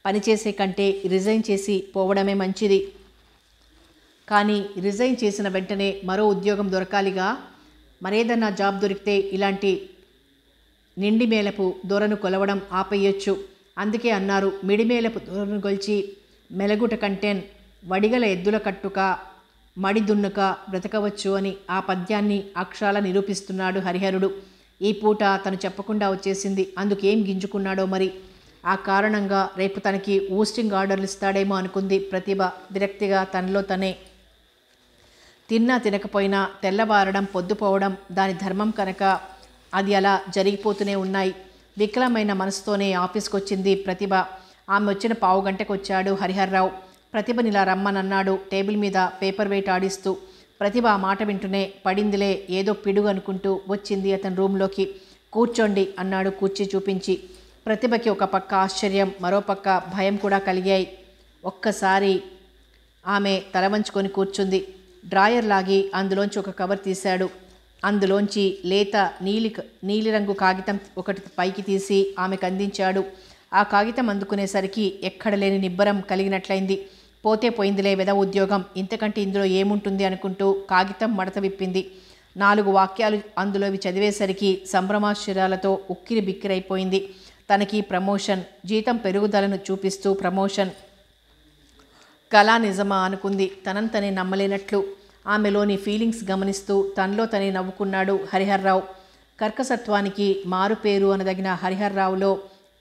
పనిచేసే కంటే రిజైన్ చేసి పోవడమే మంచిది. కానీ రిజైన్ చేసిన వెంటనే మరో ఉద్యోగం దొరకాలిగా. మరేదన్నా జాబ్ దొరికితే ఇలాంటి నిండి మేలపు దొరను కొలవడం ఆపేయొచ్చు. అందుకే అన్నారు, మిడిమేలపు దొరను గొల్చి మెలగుట కంటెన్ వడిగల ఎద్దుల కట్టుక మడి దున్నుక బ్రతకవచ్చు అని ఆ పద్యాన్ని అక్షరాల నిరూపిస్తున్నాడు హరిహరుడు. ఈ పూట తను చెప్పకుండా వచ్చేసింది. అందుకేం గింజుకున్నాడో మరి. ఆ కారణంగా రేపు తనకి ఊస్టింగ్ ఆర్డర్లు ఇస్తాడేమో అనుకుంది ప్రతిభ విరక్తిగా తనలో తనే. తిన్నా తినకపోయినా తెల్లవారడం పొద్దుపోవడం దాని ధర్మం కనుక అది అలా జరిగిపోతూనే ఉన్నాయి. వికలమైన మనసుతోనే ఆఫీస్కి వచ్చింది ప్రతిభ. ఆమె వచ్చిన పావు గంటకు వచ్చాడు హరిహర్రావు. ప్రతిభనిలా రమ్మనన్నాడు టేబుల్ మీద పేపర్ వెయిట్ ఆడిస్తూ. ప్రతిభ ఆ మాట వింటూనే పడిందిలే ఏదో పిడుగు అనుకుంటూ వచ్చింది అతని రూమ్లోకి. కూర్చోండి అన్నాడు కూర్చి చూపించి. ప్రతిభకి ఒక పక్క ఆశ్చర్యం, మరో పక్క భయం కూడా కలిగాయి. ఒక్కసారి ఆమె తల వంచుకొని కూర్చుంది. డ్రాయర్ లాగి అందులోంచి ఒక కవర్ తీశాడు. అందులోంచి లేత నీలిరంగు కాగితం ఒకటి పైకి తీసి ఆమెకు అందించాడు. ఆ కాగితం అందుకునేసరికి ఎక్కడ లేని నిబ్బరం కలిగినట్లయింది. పోతే పోయిందిలే వెద ఉద్యోగం, ఇంతకంటే ఇందులో ఏముంటుంది అనుకుంటూ కాగితం మడత విప్పింది. 4 వాక్యాలు అందులోవి చదివేసరికి సంభ్రమాశ్చర్యాలతో ఉక్కిరి బిక్కిరైపోయింది. తనకి ప్రమోషన్, జీతం పెరుగుదలను చూపిస్తూ ప్రమోషన్. కళా నిజమా అనుకుంది తనంతనే నమ్మలేనట్లు. ఆమెలోని ఫీలింగ్స్ గమనిస్తూ తనలో తనే నవ్వుకున్నాడు హరిహర్రావు. కర్కసత్వానికి మారుపేరు అనదగిన హరిహర్రావులో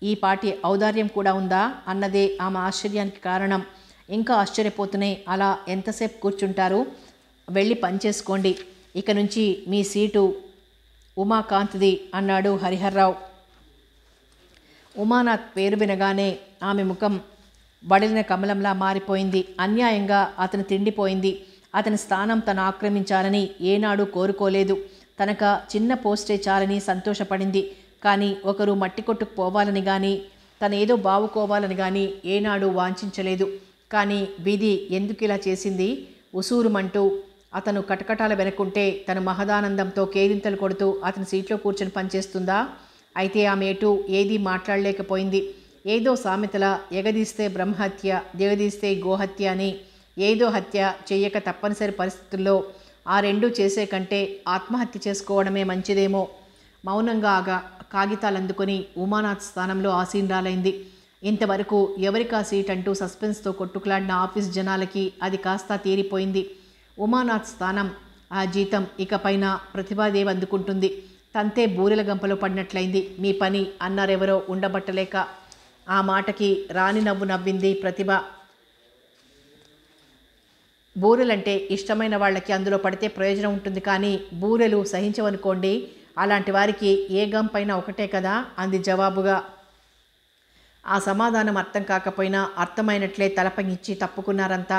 ఈ పాటి ఔదార్యం కూడా ఉందా అన్నదే ఆమె ఆశ్చర్యానికి కారణం. ఇంకా ఆశ్చర్యపోతూనే అలా ఎంతసేపు కూర్చుంటారు, వెళ్ళి పనిచేసుకోండి, ఇక నుంచి మీ సీటు ఉమాకాంత్ది అన్నాడు హరిహర్రావు. ఉమానాథ్ పేరు వినగానే ఆమె ముఖం బడిలిన కమలంలా మారిపోయింది. అన్యాయంగా అతను తిండిపోయింది. అతని స్థానం తను ఆక్రమించాలని ఏనాడు కోరుకోలేదు. తనక చిన్న పోస్టే చాలని సంతోషపడింది. కానీ ఒకరు మట్టి కొట్టుకుపోవాలని కానీ తనేదో బావుకోవాలని కానీ ఏనాడు వాంఛించలేదు. కానీ విధి ఎందుకు ఇలా చేసింది? ఉసూరుమంటూ అతను కటకటాల వెనకుంటే తను మహదానందంతో కేరింతలు కొడుతూ అతని సీట్లో కూర్చొని పనిచేస్తుందా? అయితే ఆమె ఎటు ఏదీ మాట్లాడలేకపోయింది. ఏదో సామెతలా ఎగదీస్తే బ్రహ్మహత్య, దిగదీస్తే గోహత్య అని ఏదో హత్య చెయ్యక తప్పనిసరి పరిస్థితుల్లో ఆ రెండూ చేసే కంటే ఆత్మహత్య చేసుకోవడమే మంచిదేమో. మౌనంగా కాగితాలు అందుకొని ఉమానాథ్ స్థానంలో ఆసీనురాలైంది. ఇంతవరకు ఎవరికా సీట్ అంటూ సస్పెన్స్తో కొట్టుకులాడిన ఆఫీస్ జనాలకి అది కాస్త తీరిపోయింది. ఉమానాథ్ స్థానం, ఆ జీతం ఇకపైన ప్రతిభాదేవి అందుకుంటుంది. తంతే బూరెల గంపలో పడినట్లయింది మీ పని అన్నారెవరో ఉండబట్టలేక. ఆ మాటకి రాని నవ్వు నవ్వింది ప్రతిభ. బూరెలంటే ఇష్టమైన వాళ్ళకి అందులో పడితే ప్రయోజనం ఉంటుంది, కానీ బూరెలు సహించవనుకోండి, అలాంటి వారికి ఏ గంపైనా ఒకటే కదా అంది జవాబుగా. ఆ సమాధానం అర్థం కాకపోయినా అర్థమైనట్లే తలపంగిచ్చి తప్పుకున్నారంతా.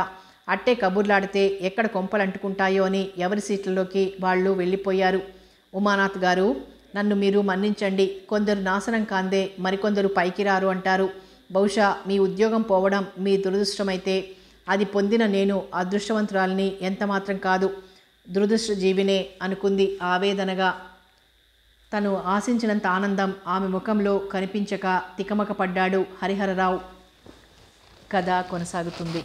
అట్టే కబుర్లాడితే ఎక్కడ కొంపలు అంటుకుంటాయో అని ఎవరి సీట్లలోకి వాళ్ళు వెళ్ళిపోయారు. ఉమానాథ్ గారు, నన్ను మీరు మన్నించండి. కొందరు నాశనం కాందే మరికొందరు పైకి రారు అంటారు. బహుశా మీ ఉద్యోగం పోవడం మీ దురదృష్టమైతే అది పొందిన నేను అదృష్టవంతురాలిని ఎంతమాత్రం కాదు, దురదృష్టజీవినే అనుకుంది ఆవేదనగా. తను ఆశించినంత ఆనందం ఆమె ముఖంలో కనిపించక తికమక పడ్డాడు హరిహరరావు. కథ కొనసాగుతుంది.